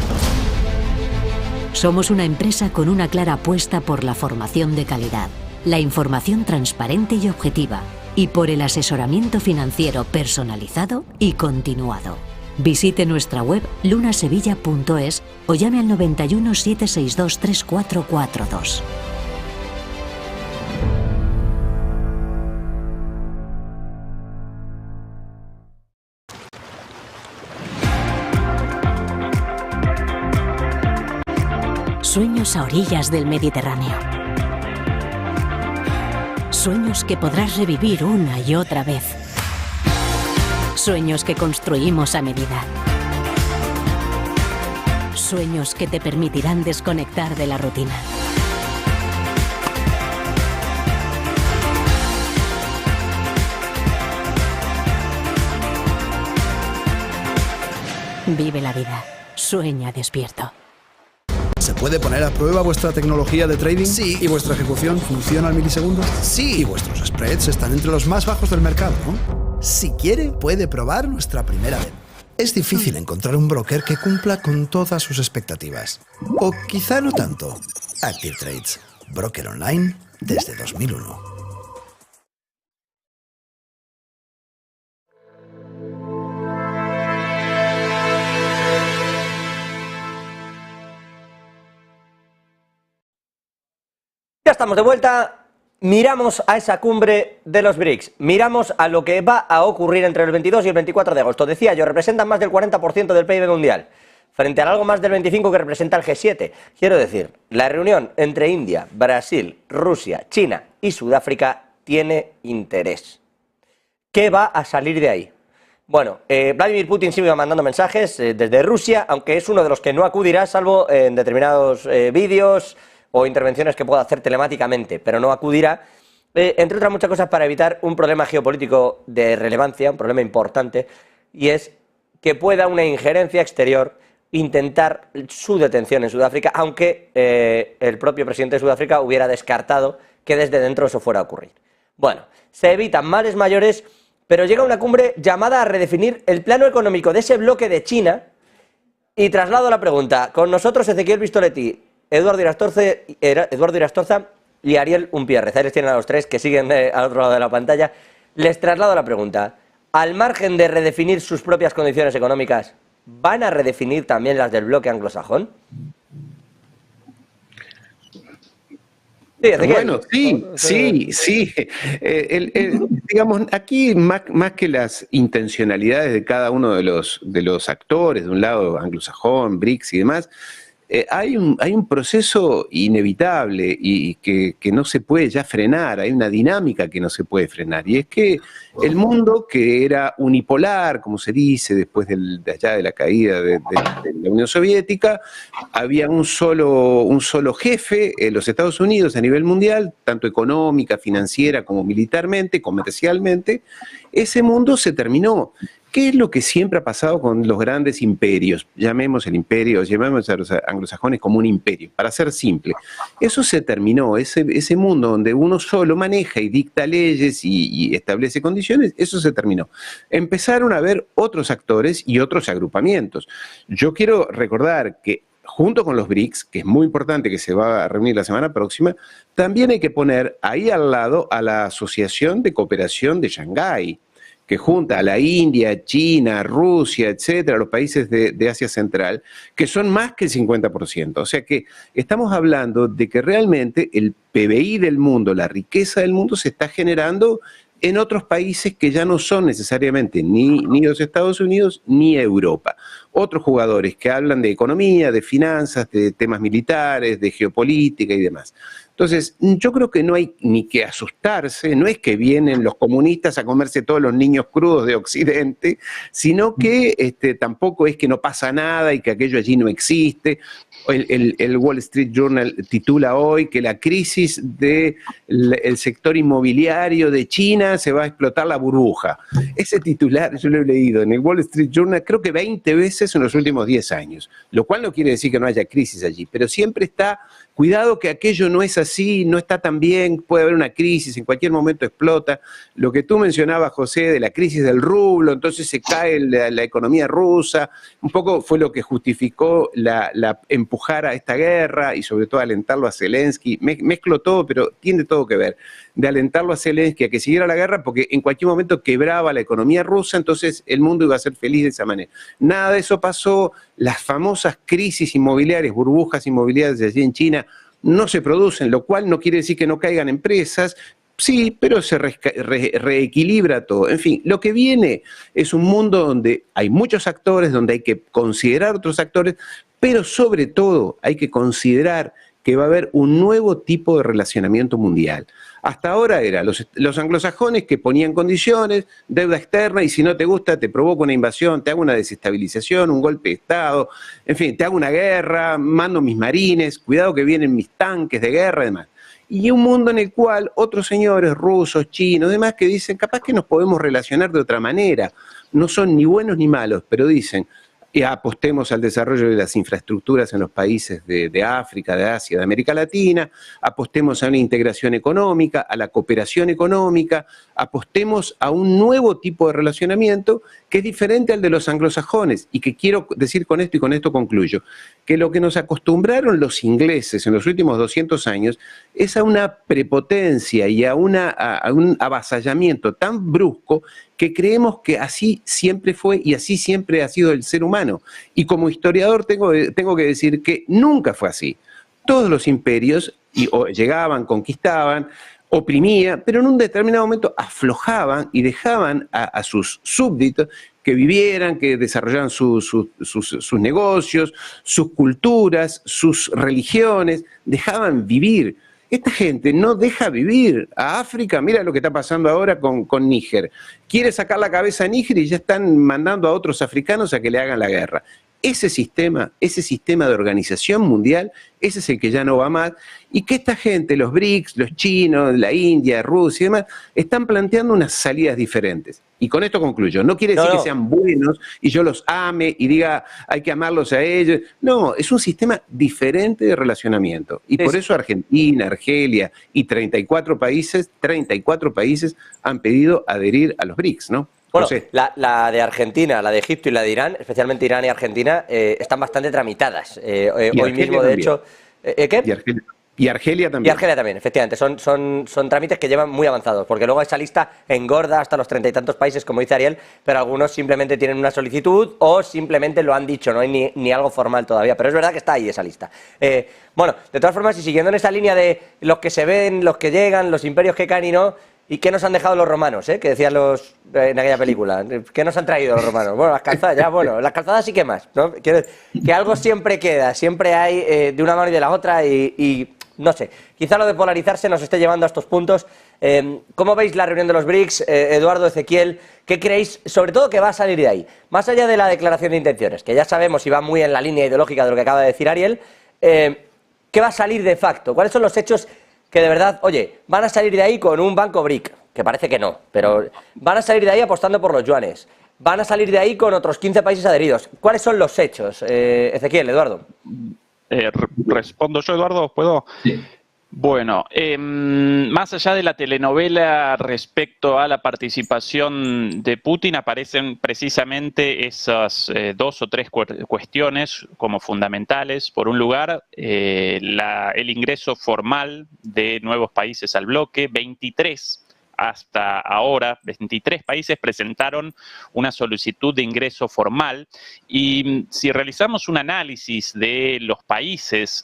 Somos una empresa con una clara apuesta por la formación de calidad, la información transparente y objetiva, y por el asesoramiento financiero personalizado y continuado. Visite nuestra web lunasevilla.es o llame al 91 762 3442. Sueños a orillas del Mediterráneo. Sueños que podrás revivir una y otra vez. Sueños que construimos a medida. Sueños que te permitirán desconectar de la rutina. Vive la vida. Sueña despierto. ¿Se puede poner a prueba vuestra tecnología de trading? Sí. ¿Y vuestra ejecución funciona al milisegundo? Sí. ¿Y vuestros spreads están entre los más bajos del mercado, no? Si quiere, puede probar nuestra primera demo. Es difícil encontrar un broker que cumpla con todas sus expectativas. O quizá no tanto. Active Trades, broker online desde 2001. Ya estamos de vuelta, miramos a esa cumbre de los BRICS, miramos a lo que va a ocurrir entre el 22 y el 24 de agosto. Decía yo, representan más del 40% del PIB mundial, frente al algo más del 25% que representa el G7. Quiero decir, la reunión entre India, Brasil, Rusia, China y Sudáfrica tiene interés. ¿Qué va a salir de ahí? Bueno, Vladimir Putin sigue mandando mensajes desde Rusia, aunque es uno de los que no acudirá, salvo en determinados vídeos o intervenciones que pueda hacer telemáticamente, pero no acudirá, entre otras muchas cosas, para evitar un problema geopolítico de relevancia, un problema importante, y es que pueda una injerencia exterior intentar su detención en Sudáfrica, aunque el propio presidente de Sudáfrica hubiera descartado que desde dentro eso fuera a ocurrir. Bueno, se evitan males mayores, pero llega una cumbre llamada a redefinir el plano económico de ese bloque de China, y traslado la pregunta. Con nosotros Ezequiel Vistoletti, Eduardo Irastorza y Ariel Umpierrez. Ahí les tienen a los tres que siguen al otro lado de la pantalla. Les traslado la pregunta. Al margen de redefinir sus propias condiciones económicas, ¿van a redefinir también las del bloque anglosajón? Sí, bueno, sí. Digamos, aquí más que las intencionalidades de cada uno de los actores, de un lado anglosajón, BRICS y demás, hay un proceso inevitable y que no se puede ya frenar, hay una dinámica que no se puede frenar, y es que el mundo, que era unipolar, como se dice, después de allá de la caída de la Unión Soviética, había un solo jefe, los Estados Unidos a nivel mundial, tanto económica, financiera como militarmente, comercialmente. Ese mundo se terminó. ¿Qué es lo que siempre ha pasado con los grandes imperios? Llamemos a los anglosajones como un imperio, para ser simple. Eso se terminó, ese mundo donde uno solo maneja y dicta leyes y establece condiciones, eso se terminó. Empezaron a haber otros actores y otros agrupamientos. Yo quiero recordar que junto con los BRICS, que es muy importante, que se va a reunir la semana próxima, también hay que poner ahí al lado a la Asociación de Cooperación de Shanghái, que junta a la India, China, Rusia, etcétera, los países de Asia Central, que son más que el 50%. O sea que estamos hablando de que realmente el PBI del mundo, la riqueza del mundo, se está generando en otros países que ya no son necesariamente ni los Estados Unidos ni Europa. Otros jugadores que hablan de economía, de finanzas, de temas militares, de geopolítica y demás. Entonces, yo creo que no hay ni que asustarse, no es que vienen los comunistas a comerse todos los niños crudos de Occidente, sino que tampoco es que no pasa nada y que aquello allí no existe. El Wall Street Journal titula hoy que la crisis del sector inmobiliario de China se va a explotar la burbuja. Ese titular yo lo he leído en el Wall Street Journal creo que 20 veces en los últimos 10 años, lo cual no quiere decir que no haya crisis allí, pero siempre está, cuidado que aquello no es así, no está tan bien, puede haber una crisis, en cualquier momento explota. Lo que tú mencionabas, José, de la crisis del rublo, entonces se cae la economía rusa, un poco fue lo que justificó la empujada empujar a esta guerra y sobre todo alentarlo a Zelensky. Mezclo todo, pero tiene todo que ver. De alentarlo a Zelensky a que siguiera la guerra porque en cualquier momento quebraba la economía rusa, entonces el mundo iba a ser feliz de esa manera. Nada de eso pasó. Las famosas crisis inmobiliarias, burbujas inmobiliarias allí en China, no se producen, lo cual no quiere decir que no caigan empresas. Sí, pero se reequilibra todo. En fin, lo que viene es un mundo donde hay muchos actores, donde hay que considerar otros actores, pero sobre todo hay que considerar que va a haber un nuevo tipo de relacionamiento mundial. Hasta ahora era los anglosajones que ponían condiciones, deuda externa, y si no te gusta te provoco una invasión, te hago una desestabilización, un golpe de Estado, en fin, te hago una guerra, mando mis marines, cuidado que vienen mis tanques de guerra y demás. Y un mundo en el cual otros señores rusos, chinos, demás, que dicen, capaz que nos podemos relacionar de otra manera. No son ni buenos ni malos, pero dicen, apostemos al desarrollo de las infraestructuras en los países de África, de Asia, de América Latina, apostemos a una integración económica, a la cooperación económica, apostemos a un nuevo tipo de relacionamiento que es diferente al de los anglosajones, y que quiero decir con esto, y con esto concluyo, que lo que nos acostumbraron los ingleses en los últimos 200 años es a una prepotencia y a un avasallamiento tan brusco que creemos que así siempre fue y así siempre ha sido el ser humano. Y como historiador tengo que decir que nunca fue así. Todos los imperios llegaban, conquistaban, oprimían, pero en un determinado momento aflojaban y dejaban a sus súbditos que vivieran, que desarrollaran sus negocios, sus culturas, sus religiones, dejaban vivir. Esta gente no deja vivir a África. Mira lo que está pasando ahora con Níger. Quiere sacar la cabeza a Níger y ya están mandando a otros africanos a que le hagan la guerra. Ese sistema de organización mundial, ese es el que ya no va más, y que esta gente, los BRICS, los chinos, la India, Rusia y demás, están planteando unas salidas diferentes. Y con esto concluyo. No quiere decir que sean buenos y yo los ame y diga hay que amarlos a ellos. No, es un sistema diferente de relacionamiento. Y por eso Argentina, Argelia y 34 países han pedido adherir a los BRICS, ¿no? Bueno, la de Argentina, la de Egipto y la de Irán, especialmente Irán y Argentina, están bastante tramitadas. Hoy mismo, de hecho... ¿Qué? Y Argelia también. Y Argelia también, efectivamente. Son trámites que llevan muy avanzados, porque luego esa lista engorda hasta los 30 y tantos países, como dice Ariel, pero algunos simplemente tienen una solicitud o simplemente lo han dicho, no hay ni algo formal todavía. Pero es verdad que está ahí esa lista. Bueno, de todas formas, y siguiendo en esa línea de los que se ven, los que llegan, los imperios que caen y no... ¿Y qué nos han dejado los romanos, que decían en aquella película? ¿Qué nos han traído los romanos? Bueno, las calzadas, las calzadas sí que más, ¿no? Que algo siempre queda, siempre hay de una mano y de la otra y no sé, quizá lo de polarizarse nos esté llevando a estos puntos. ¿Cómo veis la reunión de los BRICS, Eduardo, Ezequiel? ¿Qué creéis, sobre todo, que va a salir de ahí? Más allá de la declaración de intenciones, que ya sabemos y va muy en la línea ideológica de lo que acaba de decir Ariel, ¿qué va a salir de facto? ¿Cuáles son los hechos que de verdad, oye, van a salir de ahí con un banco BRIC, que parece que no, pero van a salir de ahí apostando por los yuanes, van a salir de ahí con otros 15 países adheridos? ¿Cuáles son los hechos? Ezequiel, Eduardo. ¿Respondo yo, Eduardo? ¿Puedo? Sí. Bueno, más allá de la telenovela respecto a la participación de Putin, aparecen precisamente esas 2 o 3 cuestiones como fundamentales. Por un lugar, el ingreso formal de nuevos países al bloque. 23 hasta ahora, 23 países presentaron una solicitud de ingreso formal, y si realizamos un análisis de los países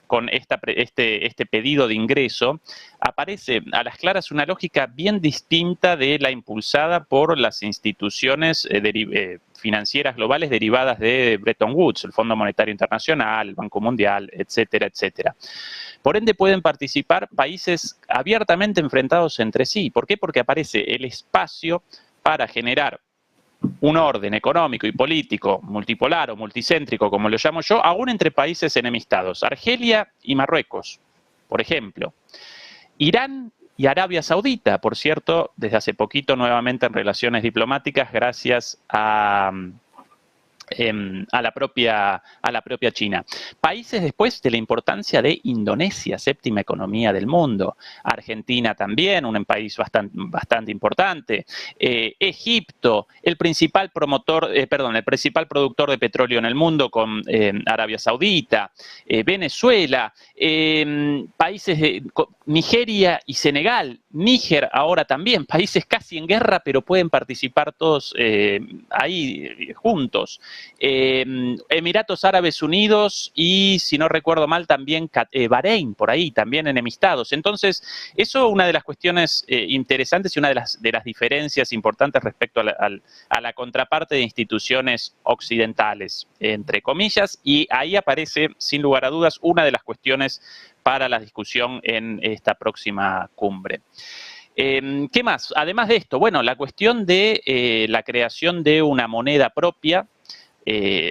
con este pedido de ingreso, aparece a las claras una lógica bien distinta de la impulsada por las instituciones financieras globales derivadas de Bretton Woods, el Fondo Monetario Internacional, el Banco Mundial, etcétera, etcétera. Por ende, pueden participar países abiertamente enfrentados entre sí. ¿Por qué? Porque aparece el espacio para generar un orden económico y político multipolar o multicéntrico, como lo llamo yo, aún entre países enemistados. Argelia y Marruecos, por ejemplo. Irán y Arabia Saudita, por cierto, desde hace poquito nuevamente en relaciones diplomáticas gracias a a la propia China. Países después de la importancia de Indonesia, séptima economía del mundo, Argentina también, un país bastante importante, Egipto, el principal productor de petróleo en el mundo con Arabia Saudita, Venezuela, países de Nigeria y Senegal, Níger ahora también, países casi en guerra, pero pueden participar todos ahí juntos. Emiratos Árabes Unidos y, si no recuerdo mal, también Bahrein, por ahí, también enemistados. Entonces, eso es una de las cuestiones interesantes y una de las diferencias importantes respecto a la contraparte de instituciones occidentales, entre comillas, y ahí aparece, sin lugar a dudas, una de las cuestiones para la discusión en esta próxima cumbre. ¿Qué más? Además de esto, bueno, la cuestión de la creación de una moneda propia,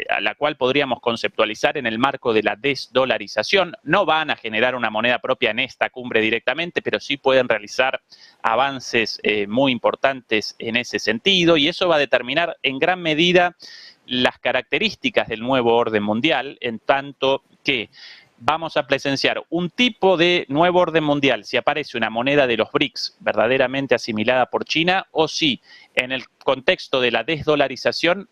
a la cual podríamos conceptualizar en el marco de la desdolarización. No van a generar una moneda propia en esta cumbre directamente, pero sí pueden realizar avances muy importantes en ese sentido, y eso va a determinar en gran medida las características del nuevo orden mundial, en tanto que vamos a presenciar un tipo de nuevo orden mundial si aparece una moneda de los BRICS verdaderamente asimilada por China, o si en el contexto de la desdolarización,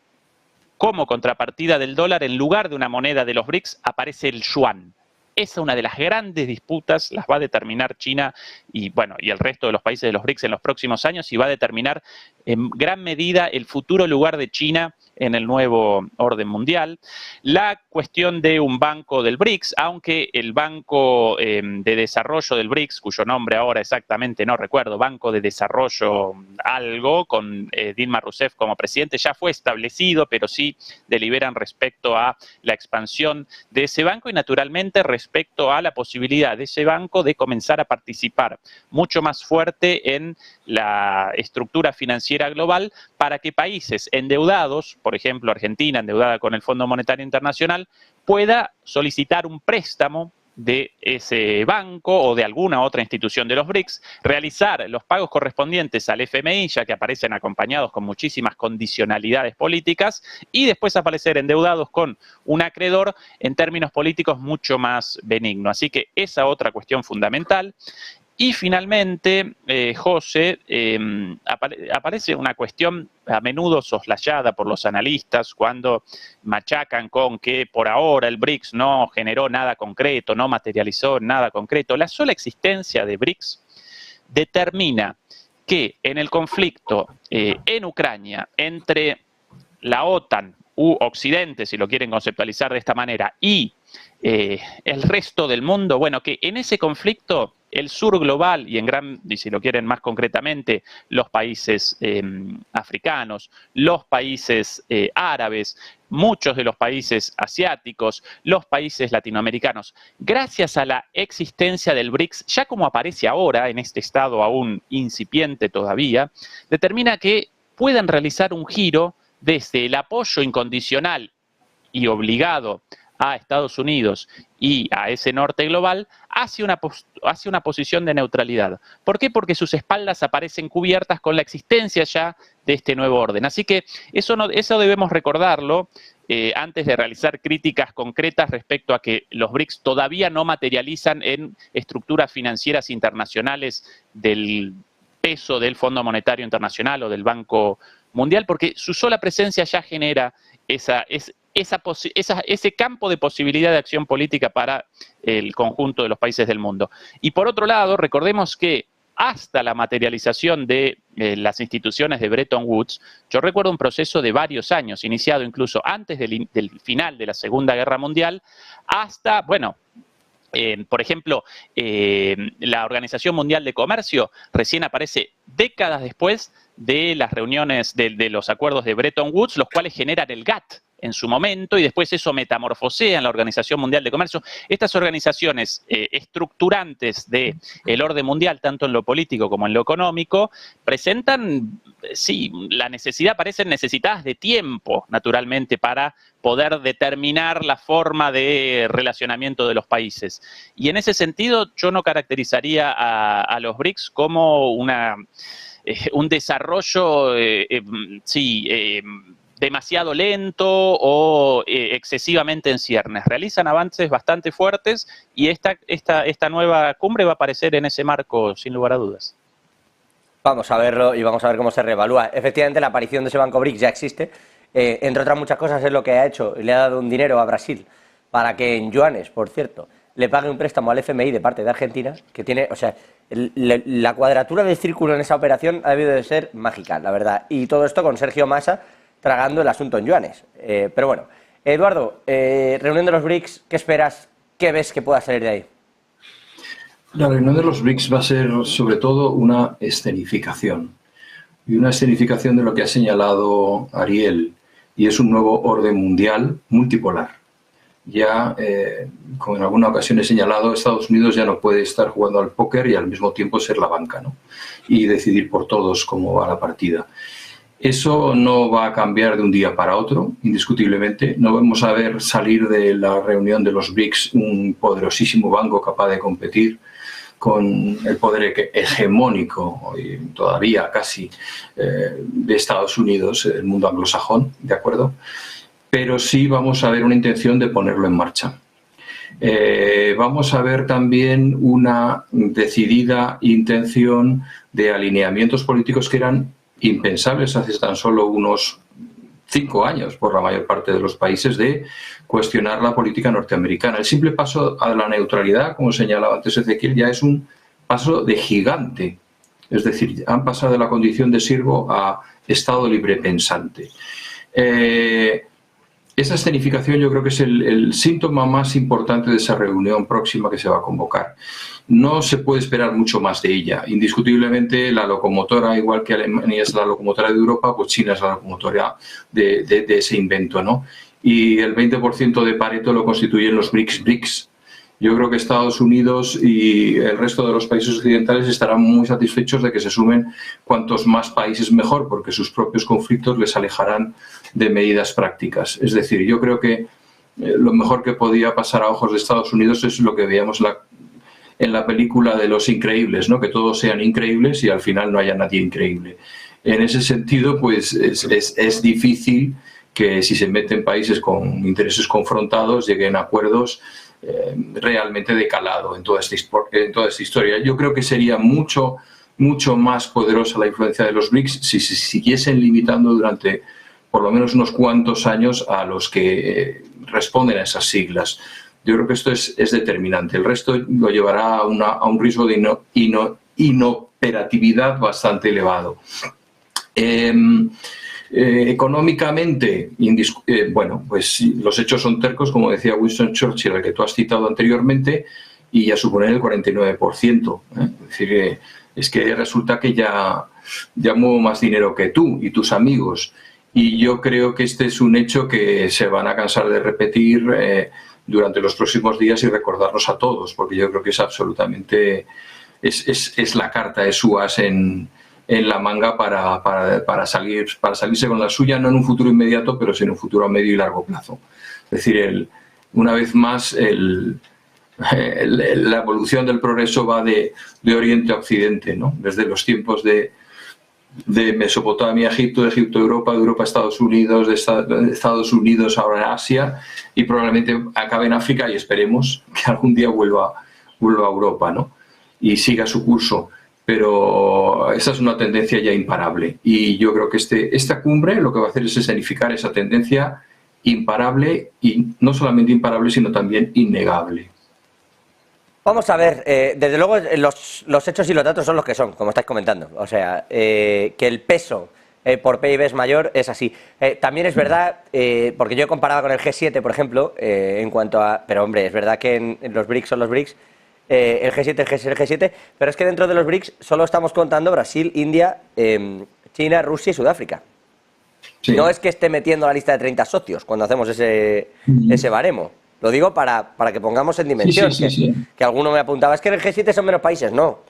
como contrapartida del dólar, en lugar de una moneda de los BRICS, aparece el yuan. Esa es una de las grandes disputas, las va a determinar China y el resto de los países de los BRICS en los próximos años, y va a determinar en gran medida el futuro lugar de China en el nuevo orden mundial. La cuestión de un banco del BRICS, aunque el Banco de Desarrollo del BRICS, cuyo nombre ahora exactamente no recuerdo, Banco de Desarrollo algo, con Dilma Rousseff como presidente, ya fue establecido, pero sí deliberan respecto a la expansión de ese banco y naturalmente respecto a la posibilidad de ese banco de comenzar a participar mucho más fuerte en la estructura financiera global, para que países endeudados, por ejemplo Argentina endeudada con el Fondo Monetario Internacional, pueda solicitar un préstamo de ese banco o de alguna otra institución de los BRICS, realizar los pagos correspondientes al FMI, ya que aparecen acompañados con muchísimas condicionalidades políticas, y después aparecer endeudados con un acreedor en términos políticos mucho más benigno. Así que esa otra cuestión fundamental. Y finalmente, José, aparece una cuestión a menudo soslayada por los analistas cuando machacan con que por ahora el BRICS no generó nada concreto, no materializó nada concreto. La sola existencia de BRICS determina que en el conflicto en Ucrania entre la OTAN u Occidente, si lo quieren conceptualizar de esta manera, y el resto del mundo, bueno, que en ese conflicto el sur global y si lo quieren más concretamente, los países africanos, los países árabes, muchos de los países asiáticos, los países latinoamericanos, gracias a la existencia del BRICS, ya como aparece ahora en este estado aún incipiente todavía, determina que pueden realizar un giro desde el apoyo incondicional y obligado a Estados Unidos y a ese norte global hacia una posición de neutralidad. ¿Por qué? Porque sus espaldas aparecen cubiertas con la existencia ya de este nuevo orden. Así que eso debemos recordarlo antes de realizar críticas concretas respecto a que los BRICS todavía no materializan en estructuras financieras internacionales del peso del Fondo Monetario Internacional o del Banco Mundial, porque su sola presencia ya genera ese campo de posibilidad de acción política para el conjunto de los países del mundo. Y por otro lado, recordemos que hasta la materialización de las instituciones de Bretton Woods, yo recuerdo un proceso de varios años, iniciado incluso antes del final de la Segunda Guerra Mundial, hasta, por ejemplo, la Organización Mundial de Comercio recién aparece décadas después de las reuniones de los acuerdos de Bretton Woods, los cuales generan el GATT en su momento, y después eso metamorfosea en la Organización Mundial de Comercio. Estas organizaciones estructurantes del orden mundial, tanto en lo político como en lo económico, presentan, sí, parecen necesitadas de tiempo, naturalmente, para poder determinar la forma de relacionamiento de los países. Y en ese sentido, yo no caracterizaría a los BRICS como un desarrollo, demasiado lento o excesivamente en ciernes. Realizan avances bastante fuertes y esta nueva cumbre va a aparecer en ese marco, sin lugar a dudas. Vamos a verlo y vamos a ver cómo se reevalúa. Efectivamente, la aparición de ese banco BRICS ya existe. Entre otras muchas cosas es lo que ha hecho. Le ha dado un dinero a Brasil para que en yuanes, por cierto, le pague un préstamo al FMI de parte de Argentina, que tiene, o sea, la cuadratura del círculo en esa operación ha debido de ser mágica, la verdad. Y todo esto con Sergio Massa tragando el asunto en yuanes. Pero bueno, Eduardo, reunión de los BRICS, ¿qué esperas? ¿Qué ves que pueda salir de ahí? La reunión de los BRICS va a ser sobre todo una escenificación. Y una escenificación de lo que ha señalado Ariel, y es un nuevo orden mundial multipolar. Ya, como en alguna ocasión he señalado, Estados Unidos ya no puede estar jugando al póker y al mismo tiempo ser la banca, ¿no? Y decidir por todos cómo va la partida. Eso no va a cambiar de un día para otro, indiscutiblemente. No vamos a ver salir de la reunión de los BRICS un poderosísimo banco capaz de competir con el poder hegemónico, y todavía casi, de Estados Unidos, el mundo anglosajón, ¿de acuerdo? Pero sí vamos a ver una intención de ponerlo en marcha. Vamos a ver también una decidida intención de alineamientos políticos que eran impensables hace tan solo unos 5 años por la mayor parte de los países, de cuestionar la política norteamericana. El simple paso a la neutralidad, como señalaba antes Ezequiel, ya es un paso de gigante. Es decir, han pasado de la condición de siervo a Estado libre pensante. Esa escenificación yo creo que es el síntoma más importante de esa reunión próxima que se va a convocar. No se puede esperar mucho más de ella. Indiscutiblemente la locomotora, igual que Alemania es la locomotora de Europa, pues China es la locomotora de ese invento, ¿no? Y el 20% de Pareto lo constituyen los BRICS. Yo creo que Estados Unidos y el resto de los países occidentales estarán muy satisfechos de que se sumen cuantos más países mejor, porque sus propios conflictos les alejarán de medidas prácticas. Es decir, yo creo que lo mejor que podía pasar a ojos de Estados Unidos es lo que veíamos en la película de Los Increíbles, ¿no? Que todos sean increíbles y al final no haya nadie increíble. En ese sentido, pues es difícil que si se meten países con intereses confrontados lleguen a acuerdos realmente de calado en toda esta historia. Yo creo que sería mucho más poderosa la influencia de los BRICS si se siguiesen limitando durante por lo menos unos cuantos años a los que responden a esas siglas. Yo creo que esto es determinante. El resto lo llevará a un riesgo de inoperatividad bastante elevado. Económicamente, bueno, pues los hechos son tercos, como decía Winston Churchill, al que tú has citado anteriormente, y ya suponen el 49%. Es decir, es que resulta que ya muevo más dinero que tú y tus amigos. Y yo creo que este es un hecho que se van a cansar de repetir durante los próximos días y recordarnos a todos, porque yo creo que es absolutamente, es la carta de su as en la manga para salirse con la suya, no en un futuro inmediato, pero sí en un futuro a medio y largo plazo. Es decir, una vez más, la evolución del progreso va de Oriente a Occidente, ¿no? Desde los tiempos de Mesopotamia, Egipto, de Europa, de Europa a Estados Unidos, de Estados Unidos ahora en Asia, y probablemente acabe en África y esperemos que algún día vuelva a Europa, ¿no? Y siga su curso. Pero esta es una tendencia ya imparable y yo creo que esta cumbre lo que va a hacer es escenificar esa tendencia imparable, y no solamente imparable sino también innegable. Vamos a ver, desde luego los hechos y los datos son los que son, como estáis comentando. O sea, que el peso por PIB es mayor, es así. También es verdad, porque yo comparaba con el G7, por ejemplo, en cuanto a... Pero hombre, es verdad que en los BRICS son los BRICS, el G7 es el G7, pero es que dentro de los BRICS solo estamos contando Brasil, India, China, Rusia y Sudáfrica. Sí. No es que esté metiendo la lista de 30 socios cuando hacemos ese baremo. Lo digo para que pongamos en dimensión. Sí. Que alguno me apuntaba, es que en el G7 son menos países. No.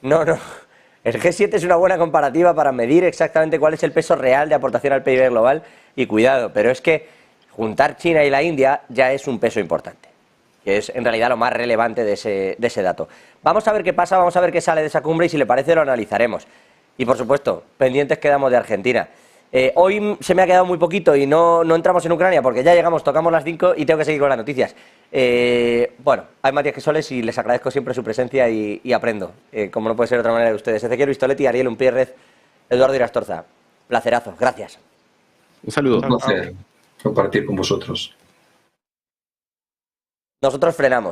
El G7 es una buena comparativa para medir exactamente cuál es el peso real de aportación al PIB global. Y cuidado, pero es que juntar China y la India ya es un peso importante, que es en realidad lo más relevante de ese dato. Vamos a ver qué pasa, vamos a ver qué sale de esa cumbre y si le parece lo analizaremos. Y por supuesto, pendientes quedamos de Argentina. Hoy se me ha quedado muy poquito y no entramos en Ucrania porque ya llegamos, tocamos las 5 y tengo que seguir con las noticias. Bueno, hay Matías Quesoles y les agradezco siempre su presencia y aprendo, como no puede ser de otra manera de ustedes. Ezequiel Vistoletti, Ariel Umpierrez, Eduardo Irastorza. Placerazo, gracias. Un saludo. Un placer compartir con vosotros. Nosotros frenamos.